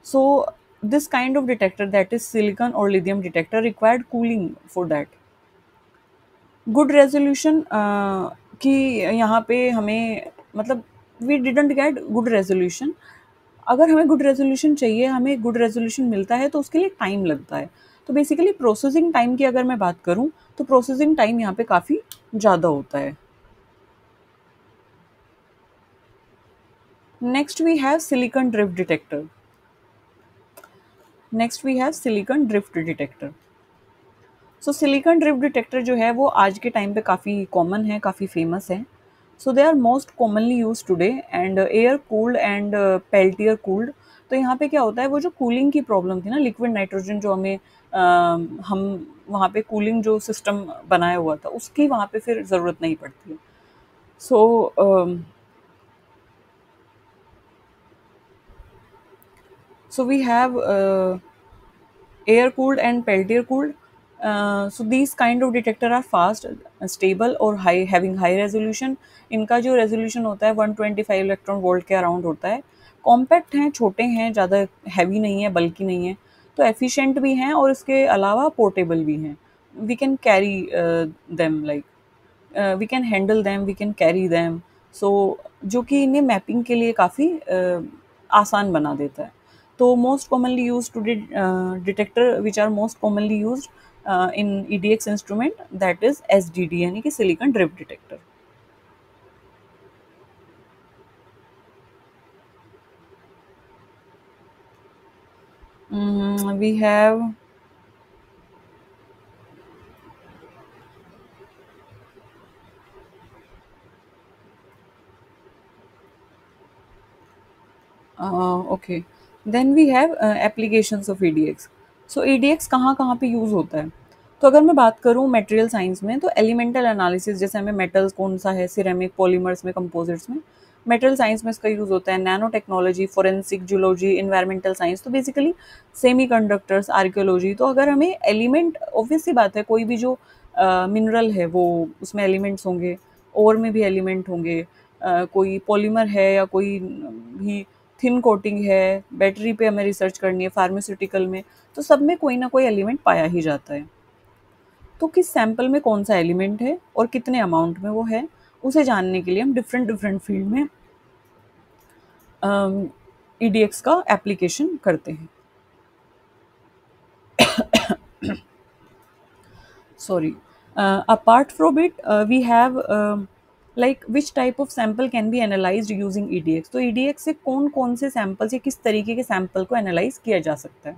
So this kind of detector that is silicon और lithium detector required cooling for that. Good resolution कि यहाँ पे हमें मतलब we didn't get good resolution. अगर हमें गुड रेजोल्यूशन चाहिए, हमें गुड रेजोल्यूशन मिलता है तो उसके लिए टाइम लगता है। तो बेसिकली प्रोसेसिंग टाइम की अगर मैं बात करूँ तो प्रोसेसिंग टाइम यहाँ पे काफ़ी ज़्यादा होता है। Next we have silicon drift detector. Next we have silicon drift detector. So silicon drift detector जो है वो आज के टाइम पे काफ़ी कॉमन है, काफ़ी फेमस है। So they are most commonly use today and air cooled and Peltier cooled. तो यहाँ पे क्या होता है, वो जो कूलिंग की प्रॉब्लम थी ना, लिक्विड नाइट्रोजन जो हमें हम वहाँ पे कूलिंग जो सिस्टम बनाया हुआ था उसकी वहाँ पे फिर ज़रूरत नहीं पड़ती है। So we have air cooled and peltier cooled. So these kind of detector are fast, stable और high, having high resolution. इनका जो resolution होता है 125 इलेक्ट्रॉन वोल्ट के अराउंड होता है। कॉम्पैक्ट हैं, छोटे हैं, ज़्यादा हैवी नहीं है, बल्कि नहीं है, तो एफिशिएंट भी हैं और इसके अलावा पोर्टेबल भी हैं। We can carry them, like we can handle them, we can carry them. So जो कि इन्हें मैपिंग के लिए काफ़ी आसान बना देता है। तो most commonly use two detector which are most commonly use in EDX instrument, that is SDD यानी कि silicon drift detector. We have okay, then we have applications of EDX। So EDX कहाँ कहाँ पे यूज़ होता है? तो अगर मैं बात करूँ मटेरियल साइंस में, तो एलिमेंटल एनालिसिस, जैसे हमें मेटल्स कौन सा है, सिरेमिक, पॉलीमर्स में, कंपोजिट्स में, मेटल साइंस में इसका यूज़ होता है। Nano technology, forensic, zoology, environmental science, तो बेसिकली सेमी कंडक्टर्स, आर्कियोलॉजी। तो अगर हमें एलिमेंट, ऑब्वियस सी बात है, कोई भी जो मिनरल है वो उसमें एलिमेंट्स होंगे, और में भी एलिमेंट होंगे। कोई पॉलीमर है या कोई भी थिन कोटिंग है, बैटरी पे हमें रिसर्च करनी है, फार्मास्यूटिकल में, तो सब में कोई ना कोई एलिमेंट पाया ही जाता है। तो किस सैंपल में कौन सा एलिमेंट है और कितने अमाउंट में वो है, उसे जानने के लिए हम डिफरेंट डिफरेंट फील्ड में EDX का एप्लीकेशन करते हैं। Sorry. Apart from it, we have like which type of sample can be analyzed using EDX। तो EDX से कौन कौन से सैंपल्स या किस तरीके के सैंपल को एनालाइज किया जा सकता है?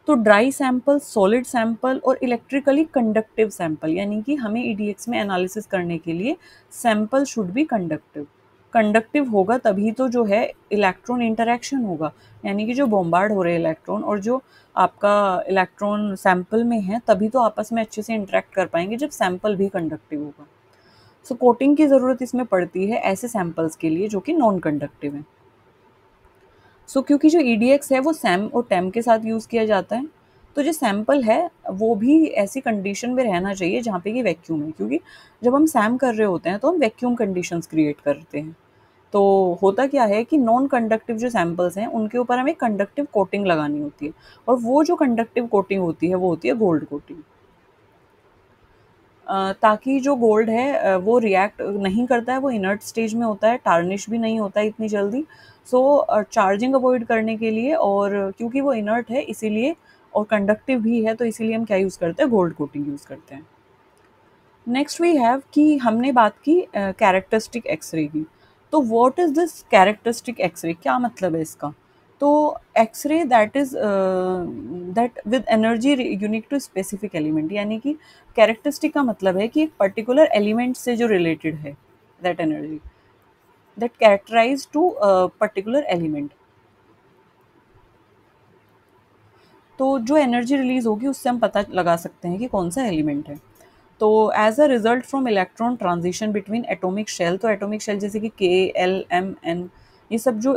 तो ड्राई सैंपल, सॉलिड सैंपल और इलेक्ट्रिकली कंडक्टिव सैंपल, यानी कि हमें EDX में एनालिसिस करने के लिए sample should be conductive. Conductive होगा तभी तो जो है इलेक्ट्रॉन इंटरेक्शन होगा, यानी कि जो बॉम्बार्ड हो रहे हैं इलेक्ट्रॉन और जो आपका इलेक्ट्रॉन सैंपल में है, तभी तो आपस में अच्छे से इंटरेक्ट कर पाएंगे जब सैंपल भी कंडक्टिव होगा। सो कोटिंग की ज़रूरत इसमें पड़ती है ऐसे सैंपल्स के लिए जो कि नॉन कंडक्टिव हैं। क्योंकि जो EDX है वो सैम और टेम के साथ यूज़ किया जाता है, तो जो सैंपल है वो भी ऐसी कंडीशन में रहना चाहिए जहाँ पे कि वैक्यूम है, क्योंकि जब हम सैम कर रहे होते हैं तो हम वैक्यूम कंडीशंस क्रिएट करते हैं। तो होता क्या है कि नॉन कंडक्टिव जो सैंपल्स हैं उनके ऊपर हमें कंडक्टिव कोटिंग लगानी होती है, और वो जो कंडक्टिव कोटिंग होती है वो होती है गोल्ड कोटिंग। ताकि जो गोल्ड है वो रिएक्ट नहीं करता है, वो इनर्ट स्टेज में होता है, टार्निश भी नहीं होता है इतनी जल्दी। चार्जिंग अवॉइड करने के लिए, और क्योंकि वो इनर्ट है इसीलिए, और कंडक्टिव भी है, तो इसीलिए हम क्या यूज़ करते हैं, गोल्ड कोटिंग यूज़ करते हैं। नेक्स्ट वी हैव कि हमने बात की कैरेक्टरिस्टिक एक्सरे की। तो what is this characteristic x-ray, क्या मतलब है इसका? तो x-ray that is that with energy unique to specific element, यानी कि कैरेक्टरिस्टिक का मतलब है कि एक पर्टिकुलर एलिमेंट से जो रिलेटेड है, that energy that characterize to particular element. तो जो एनर्जी रिलीज होगी उससे हम पता लगा सकते हैं कि कौन सा एलिमेंट है। तो as a result from electron transition between atomic shell, तो एटॉमिक शेल जैसे कि K, L, M, N, ये सब जो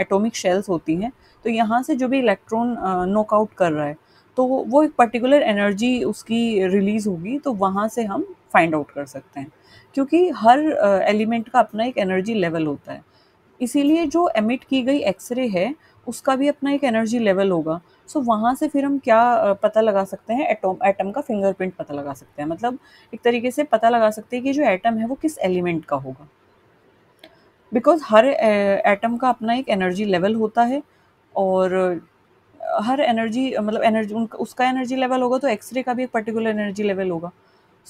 एटॉमिक शेल्स होती हैं, तो यहाँ से जो भी इलेक्ट्रॉन नॉकआउट कर रहा है, तो वो एक पर्टिकुलर एनर्जी उसकी रिलीज होगी, तो वहाँ से हम फाइंड आउट कर सकते हैं, क्योंकि हर एलिमेंट का अपना एक एनर्जी लेवल होता है। इसीलिए जो एमिट की गई एक्सरे है उसका भी अपना एक एनर्जी लेवल होगा। वहाँ से फिर हम क्या पता लगा सकते हैं, एटम का फिंगरप्रिंट पता लगा सकते हैं, मतलब एक तरीके से पता लगा सकते हैं कि जो एटम है वो किस एलिमेंट का होगा, बिकॉज हर एटम का अपना एक एनर्जी लेवल होता है। और हर एनर्जी मतलब एनर्जी उसका एनर्जी लेवल होगा, तो एक्सरे का भी एक पर्टिकुलर एनर्जी लेवल होगा।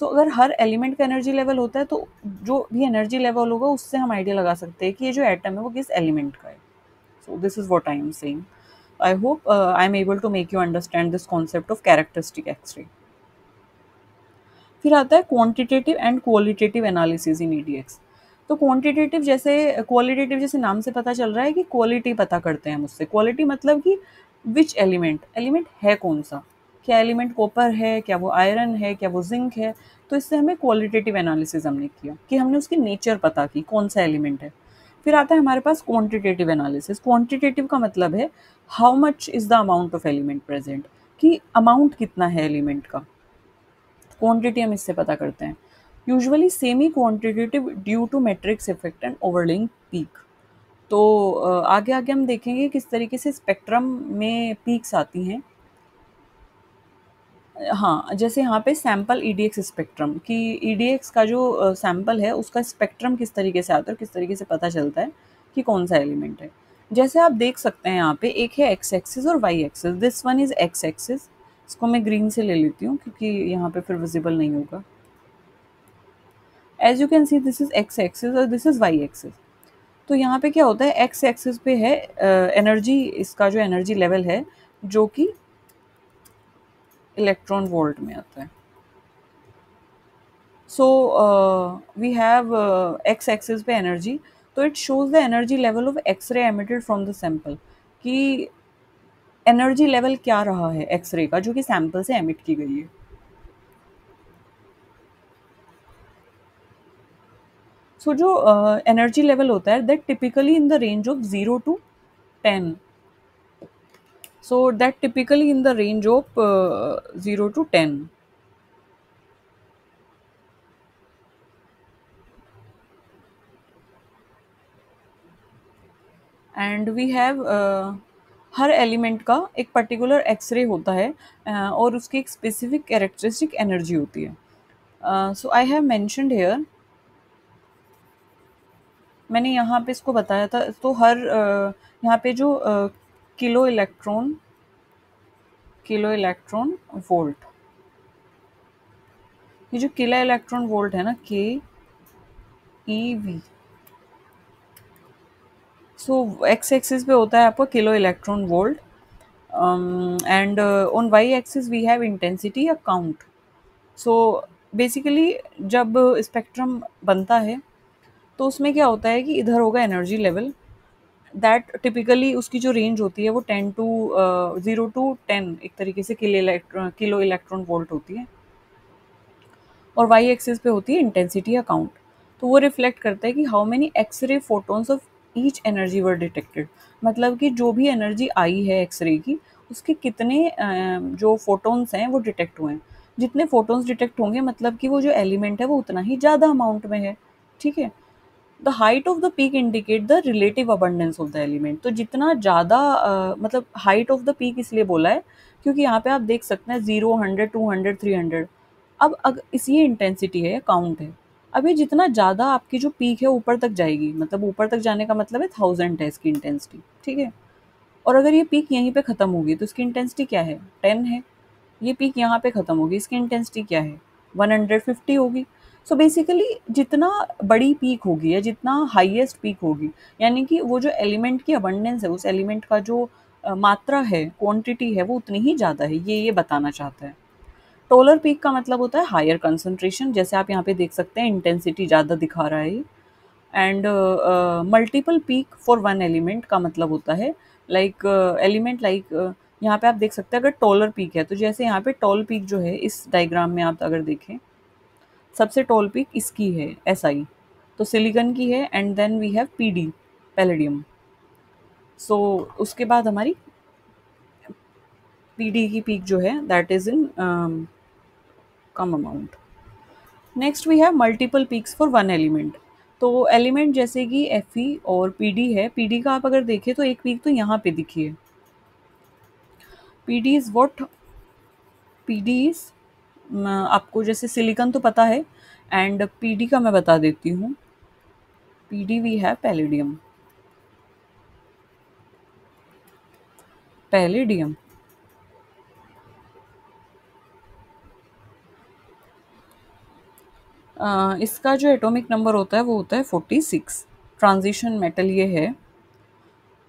अगर हर एलिमेंट का एनर्जी लेवल होता है, तो जो भी एनर्जी लेवल होगा उससे हम आइडिया लगा सकते हैं कि ये जो एटम है वो किस एलिमेंट का है। This is what I am saying. I hope I am able to make you understand this concept of characteristic X-ray. फिर आता है quantitative and qualitative analysis in EDX। तो क्वांटिटेटिव जैसे, क्वालिटेटिव जैसे नाम से पता चल रहा है कि क्वालिटी पता करते हैं हम उससे। क्वालिटी मतलब कि विच एलिमेंट, एलिमेंट है कौन सा, क्या एलिमेंट कॉपर है, क्या वो आयरन है, क्या वो जिंक है। तो इससे हमें क्वालिटेटिव एनालिसिस हमने किया कि हमने उसकी नेचर पता की, कौन सा एलिमेंट है। फिर आता है हमारे पास क्वांटिटेटिव एनालिसिस। क्वांटिटेटिव का मतलब है how much is the amount of element present, कि अमाउंट कितना है एलिमेंट का। क्वांटिटी हम इससे पता करते हैं। Usually semi quantitative due to matrix effect and overlaying peak. तो आगे आगे हम देखेंगे किस तरीके से स्पेक्ट्रम में पीक्स आती हैं। हाँ, जैसे यहाँ पे सैंपल EDX स्पेक्ट्रम, कि EDX का जो सैंपल है उसका स्पेक्ट्रम किस तरीके से आता है और किस तरीके से पता चलता है कि कौन सा एलिमेंट है। जैसे आप देख सकते हैं यहाँ पे एक है एक्स एक्सिस और Y axis, this one is X axis, इसको मैं ग्रीन से ले लेती हूँ क्योंकि यहाँ पे फिर विजिबल नहीं होगा। As you can see this is X axis और दिस इज वाई एक्सिस। तो यहाँ पे क्या होता है, एक्स एक्सिस पे है एनर्जी, इसका जो एनर्जी लेवल है जो कि इलेक्ट्रॉन वोल्ट में आता है। So we have X axis पे एनर्जी, तो it shows the energy level of x-ray emitted from the sample, कि एनर्जी लेवल क्या रहा है एक्सरे का जो कि सैंपल से एमिट की गई है। सो जो एनर्जी लेवल होता है that typically in the range of 0 to 10, so that typically in the range of 0 to 10. And we have हर एलिमेंट का एक पर्टिकुलर एक्सरे होता है और उसकी एक स्पेसिफिक कैरेक्टरिस्टिक एनर्जी होती है। सो आई हैव मेंशनड हेयर, मैंने यहाँ पे इसको बताया था। तो हर यहाँ पे जो किलो इलेक्ट्रॉन वोल्ट, ये जो किलो इलेक्ट्रॉन वोल्ट है ना, KeV, सो एक्स एक्सिस पे होता है आपका kilo electron volt, and on Y axis we have intensity या काउंट। सो बेसिकली जब स्पेक्ट्रम बनता है तो उसमें क्या होता है कि इधर होगा एनर्जी लेवल, दैट टिपिकली उसकी जो रेंज होती है वो 0 to 10 एक तरीके से किलो इलेक्ट्रॉन वोल्ट होती है, और वाई एक्सिस पे होती है इंटेंसिटी या काउंट। तो वो रिफ्लेक्ट करता है कि how many x-ray photons of each energy were detected, मतलब कि जो भी एनर्जी आई है एक्सरे की उसके कितने जो फोटोन्स हैं वो डिटेक्ट हुए हैं। जितने फोटोन्स डिटेक्ट होंगे मतलब कि वो जो एलिमेंट है वो उतना ही ज़्यादा अमाउंट में है, ठीक है। The height of the peak indicate the relative abundance of the element, तो जितना ज़्यादा मतलब हाइट ऑफ द पीक इसलिए बोला है क्योंकि यहाँ पे आप देख सकते हैं 0, 100, 200, 300। अब अगर इस ये इंटेंसिटी है, काउंट है। अब ये जितना ज़्यादा आपकी जो पीक है ऊपर तक जाएगी, मतलब ऊपर तक जाने का मतलब है 1000 है इसकी इंटेंसिटी, ठीक है। और अगर ये पीक यहीं पे ख़त्म होगी तो इसकी इंटेंसिटी क्या है, 10 है। ये पीक यहाँ पे ख़त्म होगी, इसकी इंटेंसिटी क्या है, 150 होगी। सो बेसिकली जितना बड़ी पीक होगी या जितना हाईएस्ट पीक होगी, यानी कि वो जो एलिमेंट की अबंडेंस है, उस एलिमेंट का जो मात्रा है, क्वांटिटी है, वो उतनी ही ज़्यादा है, ये बताना चाहता है। टोलर पीक का मतलब होता है हायर कंसंट्रेशन, जैसे आप यहाँ पे देख सकते हैं इंटेंसिटी ज़्यादा दिखा रहा है। And multiple peak for one element का मतलब होता है लाइक एलिमेंट लाइक यहाँ पे आप देख सकते हैं अगर टॉलर पीक है तो जैसे यहाँ पे टॉल पीक जो है इस डायग्राम में आप अगर देखें, सबसे टॉल पीक इसकी है SI, तो सिलिकॉन की है, and then we have PD, palladium. So उसके बाद हमारी PD की पीक जो है दैट इज इन कम amount. Next we have multiple peaks for one element, तो एलिमेंट जैसे कि Fe और PD है, PD का आप अगर देखें तो एक पीक तो यहाँ पे दिखी है। PD is what, PD is आपको जैसे सिलिकॉन तो पता है, एंड PD का मैं बता देती हूँ। PD we have palladium, palladium इसका जो एटॉमिक नंबर होता है वो होता है 46, ट्रांजिशन मेटल ये है।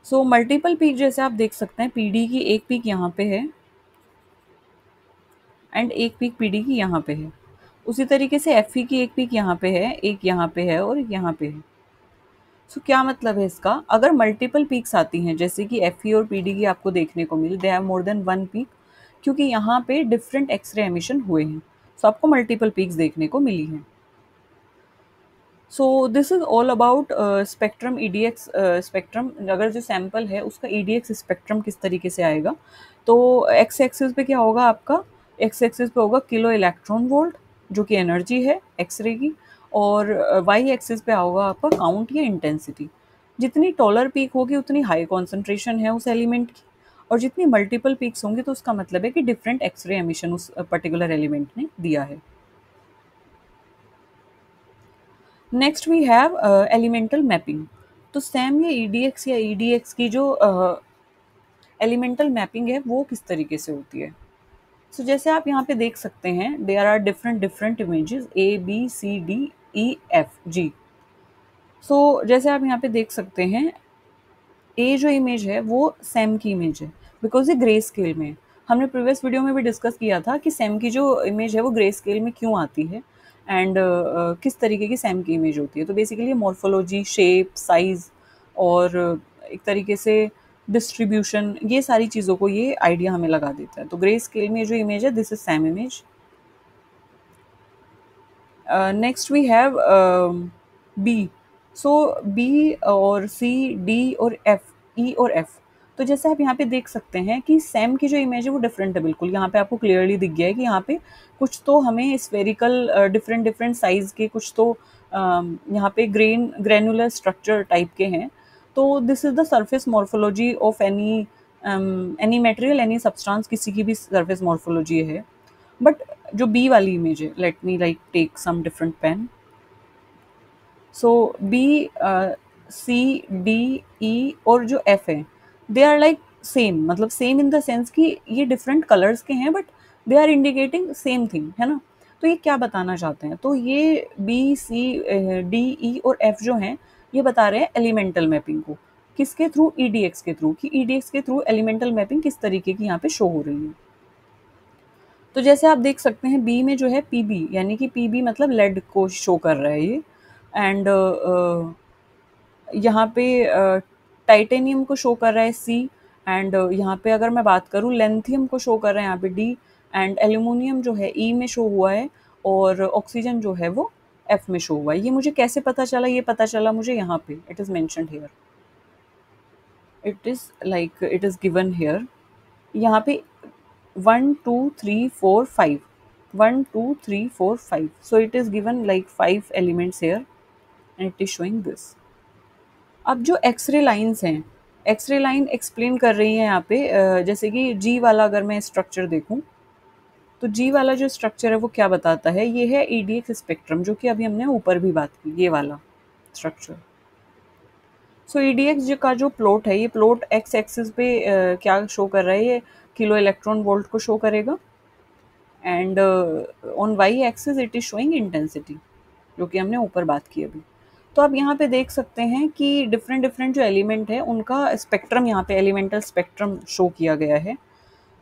सो मल्टीपल पीक जैसे आप देख सकते हैं, PD की एक पीक यहाँ पे है एंड एक पीक PD की यहाँ पे है। उसी तरीके से Fe की एक पीक यहाँ पे है, एक यहाँ पे है और एक यहाँ पे है। सो क्या मतलब है इसका, अगर मल्टीपल पीक्स आती हैं जैसे कि Fe और PD की आपको देखने को मिली, they have more than one peak, क्योंकि यहाँ पे डिफरेंट एक्सरे एमिशन हुए हैं, सो आपको मल्टीपल पीक्स देखने को मिली हैं। सो this is all about spectrum EDX spectrum, अगर जो सैंपल है उसका EDX स्पेक्ट्रम किस तरीके से आएगा। तो एक्स एक्सिस पे क्या होगा आपका, एक्स एक्सिस पे होगा किलो इलेक्ट्रॉन वोल्ट जो कि एनर्जी है एक्सरे की, और वाई एक्सिस पे होगा आपका काउंट या इंटेंसिटी। जितनी टॉलर पीक होगी उतनी हाई कॉन्सेंट्रेशन है उस एलिमेंट की, और जितनी मल्टीपल पीक्स होंगी तो उसका मतलब है कि डिफरेंट एक्सरे एमिशन उस पर्टिकुलर एलिमेंट ने दिया है। Next we have elemental mapping. तो सैम या ईडीएक्स या ईडीएक्स की जो एलिमेंटल मैपिंग है वो किस तरीके से होती है। सो जैसे आप यहाँ पे देख सकते हैं, there are different different images A B C D E F G. So जैसे आप यहाँ पे देख सकते हैं, ए जो इमेज है वो सैम की इमेज है, बिकॉज ये ग्रे स्केल में है। हमने प्रीवियस वीडियो में भी डिस्कस किया था कि सैम की जो इमेज है वो ग्रे स्केल में क्यों आती है, एंड किस तरीके की सैम की इमेज होती है। तो बेसिकली मॉर्फोलॉजी, शेप, साइज और एक तरीके से डिस्ट्रीब्यूशन, ये सारी चीज़ों को ये आइडिया हमें लगा देता है। तो ग्रे स्केल में जो इमेज है, this is SEM image. Next we have B. So B और सी, डी और एफ, ई और एफ। तो जैसे आप यहाँ पे देख सकते हैं कि सैम की जो इमेज है वो डिफरेंट है बिल्कुल। यहाँ पे आपको क्लियरली दिख गया है कि यहाँ पे कुछ तो हमें स्फेरिकल डिफरेंट डिफरेंट साइज के, कुछ तो यहाँ पे ग्रेनुलर स्ट्रक्चर टाइप के हैं। तो this is the surface morphology of any material, any substance, किसी की भी सरफेस मॉर्फोलॉजी है। बट जो बी वाली इमेज है, let me like take some different pen. So B, C, D, E और जो एफ है, दे आर लाइक सेम, मतलब सेम इन द सेंस कि ये डिफरेंट कलर्स के हैं, but they are indicating same thing, है ना। तो ये क्या बताना चाहते हैं, तो ये बी सी डी ई और एफ जो हैं, ये बता रहे हैं एलिमेंटल मैपिंग को। किसके थ्रू? ईडीएक्स के थ्रू, कि ईडीएक्स के थ्रू एलिमेंटल मैपिंग किस तरीके की यहाँ पे शो हो रही है। तो जैसे आप देख सकते हैं, बी में जो है पीबी, यानी कि पीबी मतलब लेड को शो कर रहा है ये। एंड यहाँ पे टाइटेनियम को शो कर रहा है सी। एंड यहाँ पे अगर मैं बात करूँ, लेंथियम को शो कर रहा है यहाँ पे डी। एंड एल्यूमिनियम जो है ई में शो हुआ है, और ऑक्सीजन जो है वो एफ में शो हुआ है। ये मुझे कैसे पता चला? ये पता चला मुझे यहाँ पे, it is mentioned here, it is given here. यहाँ पे 1 2 3 4 5, 1 2 3 4 5, so it is given like 5 elements here and it is showing this. अब जो एक्सरे लाइंस हैं, एक्सरे लाइन एक्सप्लेन कर रही हैं यहाँ पे, जैसे कि जी वाला अगर मैं स्ट्रक्चर देखूँ, तो जी वाला जो स्ट्रक्चर है वो क्या बताता है, ये है ईडीएक्स स्पेक्ट्रम, जो कि अभी हमने ऊपर भी बात की, ये वाला स्ट्रक्चर। सो ईडीएक्स का जो प्लॉट है, ये प्लॉट एक्स एक्सिस पे क्या शो कर रहा है, ये किलो इलेक्ट्रॉन वोल्ट को शो करेगा। And on Y axis it is showing intensity, जो कि हमने ऊपर बात की अभी। तो आप यहाँ पे देख सकते हैं कि डिफरेंट डिफरेंट जो एलिमेंट है उनका स्पेक्ट्रम, यहाँ पे एलिमेंटल स्पेक्ट्रम शो किया गया है।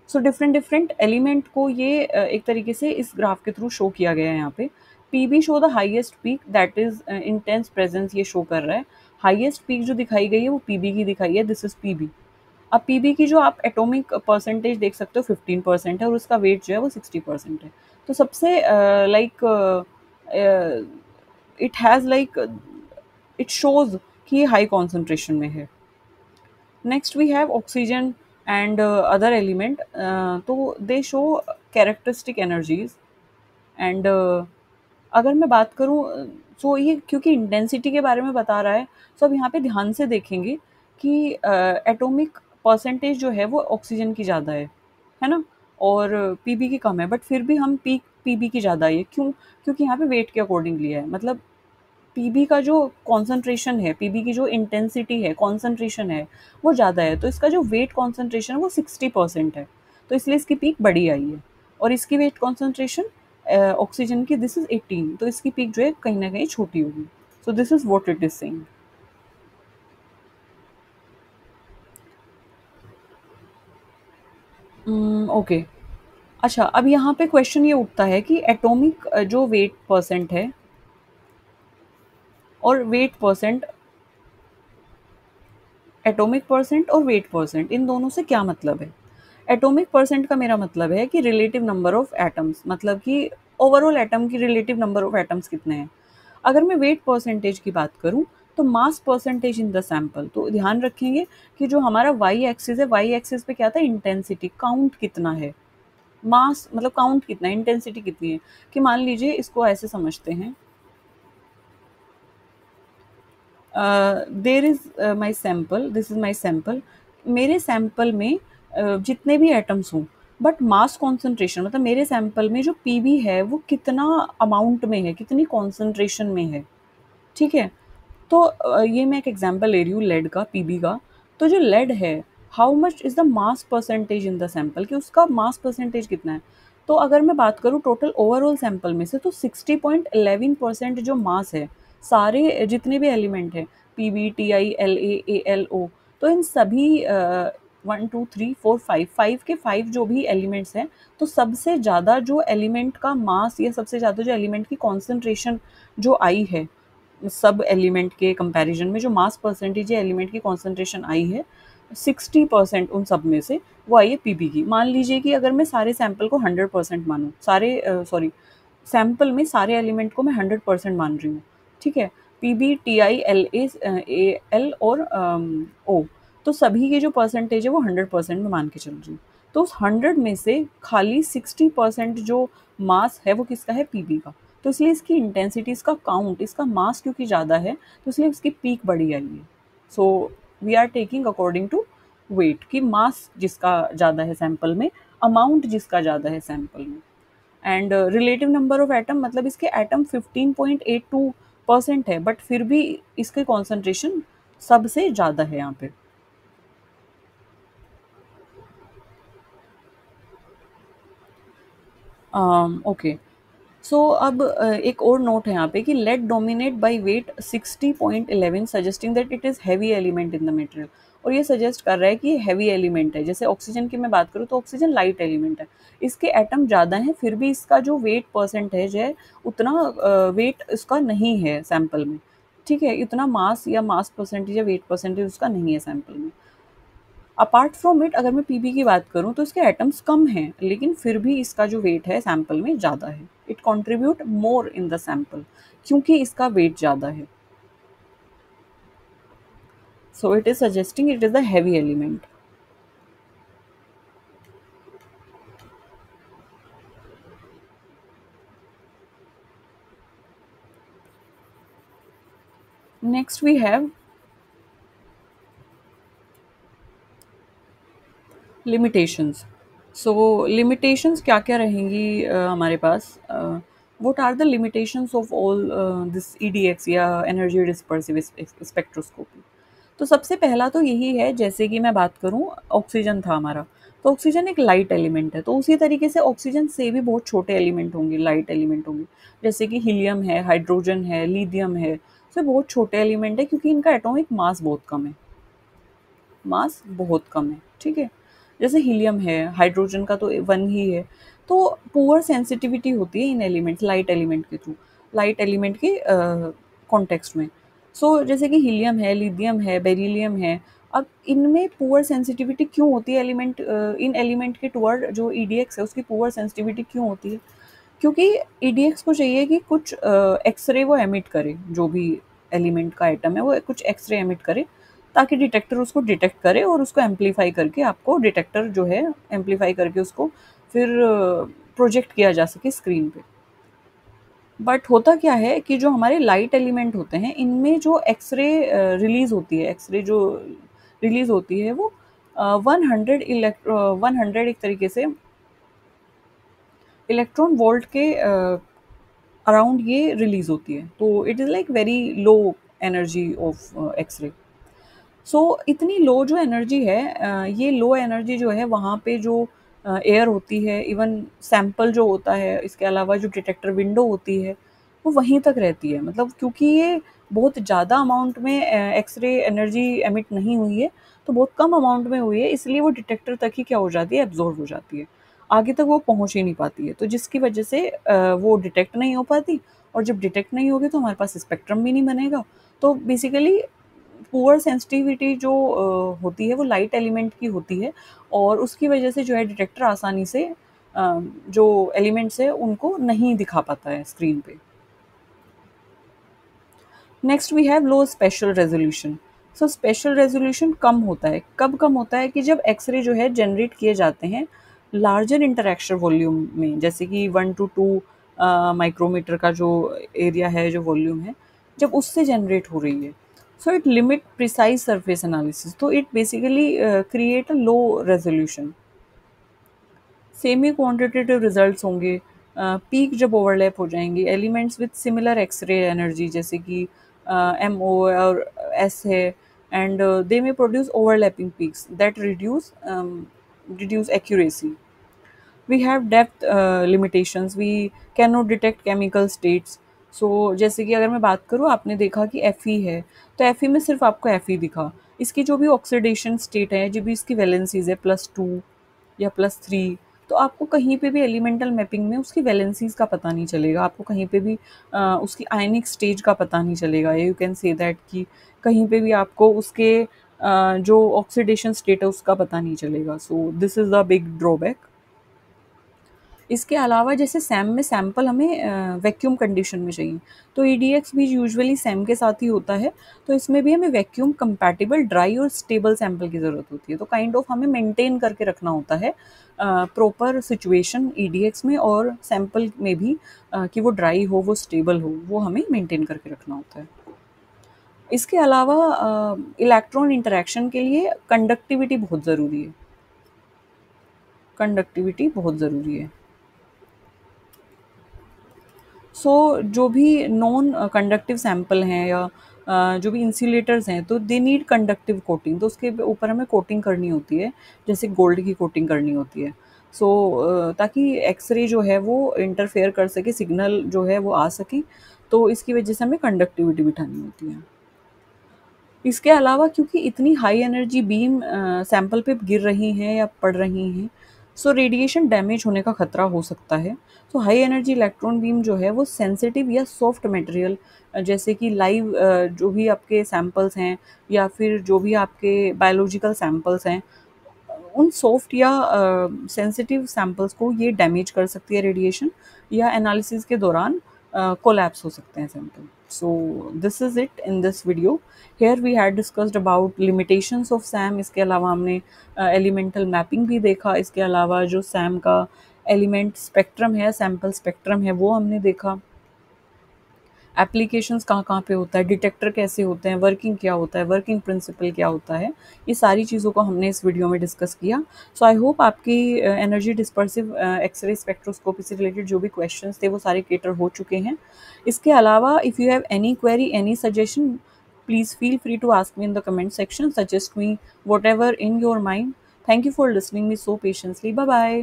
सो डिफरेंट डिफरेंट एलिमेंट को ये एक तरीके से इस ग्राफ के थ्रू शो किया गया है यहाँ पे। Pb show the highest peak, that is intense presence, ये शो कर रहा है। हाईएस्ट पीक जो दिखाई गई है वो पीबी की दिखाई है, दिस इज पीबी। अब पीबी की जो आप एटॉमिक परसेंटेज देख सकते हो 15% है, और उसका वेट जो है वो 60% है। तो सबसे like it has like, it shows कि ये हाई कॉन्सेंट्रेशन में है। Next we have oxygen and other element, तो they show characteristic energies. And अगर मैं बात करूँ, सो ये क्योंकि इंटेंसिटी के बारे में बता रहा है, सो अब यहाँ पे ध्यान से देखेंगे कि एटॉमिक परसेंटेज जो है वो ऑक्सीजन की ज़्यादा है ना, और पीबी की कम है, बट फिर भी हम पीक पीबी की ज़्यादा है। क्यों? क्योंकि यहाँ पे वेट के अकॉर्डिंग लिया है, मतलब पीबी का जो कॉन्सेंट्रेशन है, पीबी की जो इंटेंसिटी है, कॉन्सेंट्रेशन है, वो ज़्यादा है, तो इसका जो वेट कॉन्सेंट्रेशन है वो 60% है, तो इसलिए इसकी पीक बड़ी आई है। और इसकी वेट कॉन्सेंट्रेशन ऑक्सीजन की, दिस इज 18, तो इसकी पीक जो है कहीं ना कहीं छोटी होगी। सो this is what it is saying. Okay, अच्छा, अब यहाँ पे क्वेश्चन ये उठता है कि एटॉमिक जो वेट परसेंट है और वेट परसेंट, एटॉमिक परसेंट और वेट परसेंट, इन दोनों से क्या मतलब है। एटॉमिक परसेंट का मेरा मतलब है कि रिलेटिव नंबर ऑफ एटम्स, मतलब कि ओवरऑल एटम की रिलेटिव नंबर ऑफ एटम्स कितने हैं। अगर मैं वेट परसेंटेज की बात करूं, तो mass percentage in the sample. तो ध्यान रखेंगे कि जो हमारा वाई एक्सिस है, वाई एक्सिस पे क्या था, इंटेंसिटी, काउंट कितना है। मास मतलब काउंट कितना है, इंटेंसिटी कितनी है। कि मान लीजिए इसको ऐसे समझते हैं, there is my sample, this is my sample, मेरे सैम्पल में जितने भी एटम्स हों, बट मास कॉन्सेंट्रेशन, मतलब मेरे सैम्पल में जो पीबी है वो कितना अमाउंट में है, कितनी कॉन्सेंट्रेशन में है, ठीक है। तो ये मैं एक एग्जांपल ले रही हूँ लेड का, पीबी का। तो जो लेड है, how much is the mass percentage in the sample, कि उसका मास परसेंटेज कितना है। तो अगर मैं बात करूँ टोटल ओवरऑल सैंपल में से, तो 60.11% जो मास है, सारे जितने भी एलिमेंट हैं, पीबी, टीआई, एलए, एएलओ, तो इन सभी 1 2 3 4 5 5 के 5 जो भी एलिमेंट्स हैं, तो सबसे ज़्यादा जो एलिमेंट का मास या सबसे ज़्यादा जो एलिमेंट की कॉन्सेंट्रेशन जो आई है सब एलिमेंट के कंपैरिजन में, जो मास परसेंटेज या एलिमेंट की कॉन्सेंट्रेशन आई है 60% उन सब में से, वो आई है पीबी की। मान लीजिए कि अगर मैं सारे सैंपल को 100% मानूँ, सारे सॉरी सैंपल में सारे एलिमेंट को मैं 100% मान रही हूँ, ठीक है, पीबी, टीआई, एल और ओ, तो सभी की जो परसेंटेज है वो 100% में मान के चल रही हूँ। तो उस 100 में से खाली 60% जो मास है वो किसका है, पीबी का। तो इसलिए इसकी इंटेंसिटी, इसका काउंट, इसका मास क्योंकि ज़्यादा है, तो इसलिए इसकी पीक बड़ी आई है। So we are taking according to weight, कि मास जिसका ज़्यादा है सैंपल में, अमाउंट जिसका ज़्यादा है सैंपल में। And relative number of atom, मतलब इसके एटम 15.82% है, बट फिर भी इसके कॉन्सेंट्रेशन सबसे ज़्यादा है यहाँ पे। ओके, सो अब एक और नोट है यहाँ पे कि lead dominate by weight 60.11, suggesting that it is heavy element in the material. और ये सजेस्ट कर रहा है कि ये हैवी एलिमेंट है। जैसे ऑक्सीजन की मैं बात करूँ तो ऑक्सीजन लाइट एलिमेंट है, इसके एटम ज़्यादा हैं, फिर भी इसका जो वेट परसेंटेज है उतना वेट इसका नहीं है सैंपल में, ठीक है, इतना मास या मास परसेंटेज या वेट परसेंटेज उसका नहीं है सैंपल में। अपार्ट फ्रॉम इट, अगर मैं पीबी की बात करूँ तो इसके एटम्स कम हैं, लेकिन फिर भी इसका जो वेट है सैंपल में ज़्यादा है। It contribute more in the sample, क्योंकि इसका वेट ज़्यादा है। So it is suggesting it is the heavy element. Next we have limitations. So limitations क्या क्या रहेंगी हमारे पास, what are the limitations of all this EDX या एनर्जी डिस्पर्सिव स्पेक्ट्रोस्कोपी। तो सबसे पहला तो यही है, जैसे कि मैं बात करूँ, ऑक्सीजन था हमारा, तो ऑक्सीजन एक लाइट एलिमेंट है, तो उसी तरीके से ऑक्सीजन से भी बहुत छोटे एलिमेंट होंगे, लाइट एलिमेंट होंगे, जैसे कि हीलियम है, हाइड्रोजन है, लिथियम है, तो बहुत छोटे एलिमेंट है क्योंकि इनका एटॉमिक मास बहुत कम है, मास बहुत कम है, ठीक है। जैसे हीलियम है, हाइड्रोजन का तो वन ही है। तो पुअर सेंसिटिविटी होती है इन एलिमेंट, लाइट एलिमेंट के थ्रू, लाइट एलिमेंट के कॉन्टेक्स्ट में। सो जैसे कि हीलियम है, लिथियम है, बेरिलियम है, अब इनमें पुअर सेंसिटिविटी क्यों होती है, एलिमेंट इन एलिमेंट के टुवर्ड जो ईडीएक्स है उसकी पुअर सेंसिटिविटी क्यों होती है, क्योंकि ईडीएक्स को चाहिए कि कुछ एक्सरे वो एमिट करे, जो भी एलिमेंट का एटम है वो कुछ एक्सरे एमिट करे, ताकि डिटेक्टर उसको डिटेक्ट करे और उसको एम्पलीफाई करके आपको, डिटेक्टर जो है एम्पलीफाई करके उसको फिर प्रोजेक्ट किया जा सके स्क्रीन पे। बट होता क्या है कि जो हमारे लाइट एलिमेंट होते हैं इनमें जो एक्सरे रिलीज होती है, एक्सरे जो रिलीज होती है वो 100 एक तरीके से इलेक्ट्रॉन वोल्ट के अराउंड ये रिलीज होती है, तो it is like very low energy of X ray. So इतनी लो जो एनर्जी है, ये लो एनर्जी जो है वहाँ पे जो एयर होती है, इवन सैंपल जो होता है, इसके अलावा जो डिटेक्टर विंडो होती है वो वहीं तक रहती है, मतलब क्योंकि ये बहुत ज़्यादा अमाउंट में एक्सरे एनर्जी एमिट नहीं हुई है, तो बहुत कम अमाउंट में हुई है, इसलिए वो डिटेक्टर तक ही क्या हो जाती है, एब्जॉर्ब हो जाती है, आगे तक वो पहुँच ही नहीं पाती है, तो जिसकी वजह से वो डिटेक्ट नहीं हो पाती। और जब डिटेक्ट नहीं होगी तो हमारे पास स्पेक्ट्रम भी नहीं बनेगा। तो बेसिकली पुअर सेंसिटिविटी जो होती है वो लाइट एलिमेंट की होती है, और उसकी वजह से जो है डिटेक्टर आसानी से जो एलिमेंट्स है उनको नहीं दिखा पाता है स्क्रीन पे। Next we have low spatial resolution. So spatial resolution कम होता है, कब कम होता है, कि जब एक्सरे जो है जनरेट किए जाते हैं लार्जर इंटरेक्शन वॉल्यूम में, जैसे कि 1 to 2 माइक्रोमीटर का जो एरिया है, जो वॉल्यूम है, जब उससे जनरेट हो रही है। So it limit precise surface analysis, तो it basically create a low resolution. Semi quantitative results होंगे, पीक जब ओवरलैप हो जाएंगे elements with similar X ray energy, जैसे कि MO और S है, and they may produce overlapping peaks that reduce accuracy. We have depth limitations, we cannot detect chemical states. So जैसे कि अगर मैं बात करूँ, आपने देखा कि Fe है, तो Fe में सिर्फ आपको Fe दिखा, इसकी जो भी ऑक्सीडेशन स्टेट है, जो भी इसकी वैलेंसीज है +2 या +3, तो आपको कहीं पे भी एलिमेंटल मैपिंग में उसकी वैलेंसीज का पता नहीं चलेगा, आपको कहीं पे भी उसकी आयनिक स्टेज का पता नहीं चलेगा। यू कैन से दैट कि कहीं पे भी आपको उसके जो ऑक्सीडेशन स्टेट है उसका पता नहीं चलेगा। सो this is the big drawback. इसके अलावा जैसे सैम में सैंपल हमें वैक्यूम कंडीशन में चाहिए, तो ईडीएक्स भी यूजुअली सैम के साथ ही होता है, तो इसमें भी हमें वैक्यूम कंपैटिबल ड्राई और स्टेबल सैंपल की ज़रूरत होती है। तो काइंड ऑफ हमें मेंटेन करके रखना होता है प्रॉपर सिचुएशन ईडीएक्स में और सैंपल में भी, कि वो ड्राई हो, वो स्टेबल हो, वो हमें मेंटेन करके रखना होता है। इसके अलावा इलेक्ट्रॉन इंटरेक्शन के लिए कंडक्टिविटी बहुत ज़रूरी है, कंडक्टिविटी बहुत ज़रूरी है। सो जो भी नॉन कंडक्टिव सैंपल हैं या जो भी इंसुलेटर्स हैं, तो दे नीड कंडक्टिव कोटिंग, तो उसके ऊपर हमें कोटिंग करनी होती है, जैसे गोल्ड की कोटिंग करनी होती है। सो ताकि एक्सरे जो है वो इंटरफेयर कर सके, सिग्नल जो है वो आ सके, तो इसकी वजह से हमें कंडक्टिविटी बिठानी होती है। इसके अलावा क्योंकि इतनी हाई एनर्जी बीम सैंपल पे गिर रही हैं या पड़ रही हैं, सो रेडिएशन डैमेज होने का खतरा हो सकता है। तो हाई एनर्जी इलेक्ट्रॉन बीम जो है वो सेंसिटिव या सॉफ्ट मटेरियल, जैसे कि लाइव जो भी आपके सैंपल्स हैं या फिर जो भी आपके बायोलॉजिकल सैंपल्स हैं, उन सॉफ्ट या सेंसिटिव सैंपल्स को ये डैमेज कर सकती है रेडिएशन, या एनालिसिस के दौरान कोलैप्स हो सकते हैं sample. So this is it in this video. Here we had discussed about limitations of SEM. इसके अलावा हमने एलिमेंटल मैपिंग भी देखा, इसके अलावा जो सैम का एलिमेंट स्पेक्ट्रम है, सैंपल स्पेक्ट्रम है, वो हमने देखा। एप्लीकेशंस कहाँ-कहाँ पे होता है, डिटेक्टर कैसे होते हैं, वर्किंग क्या होता है, वर्किंग प्रिंसिपल क्या होता है, ये सारी चीज़ों को हमने इस वीडियो में डिस्कस किया। सो आई होप आपकी एनर्जी डिस्पर्सिव एक्स-रे स्पेक्ट्रोस्कोपी से रिलेटेड जो भी क्वेश्चंस थे वो सारे कैटर हो चुके हैं। इसके अलावा if you have any query, any suggestion, please feel free to ask me in the comment section, suggest me whatever in your mind. Thank you for listening me so patiently. Bye bye.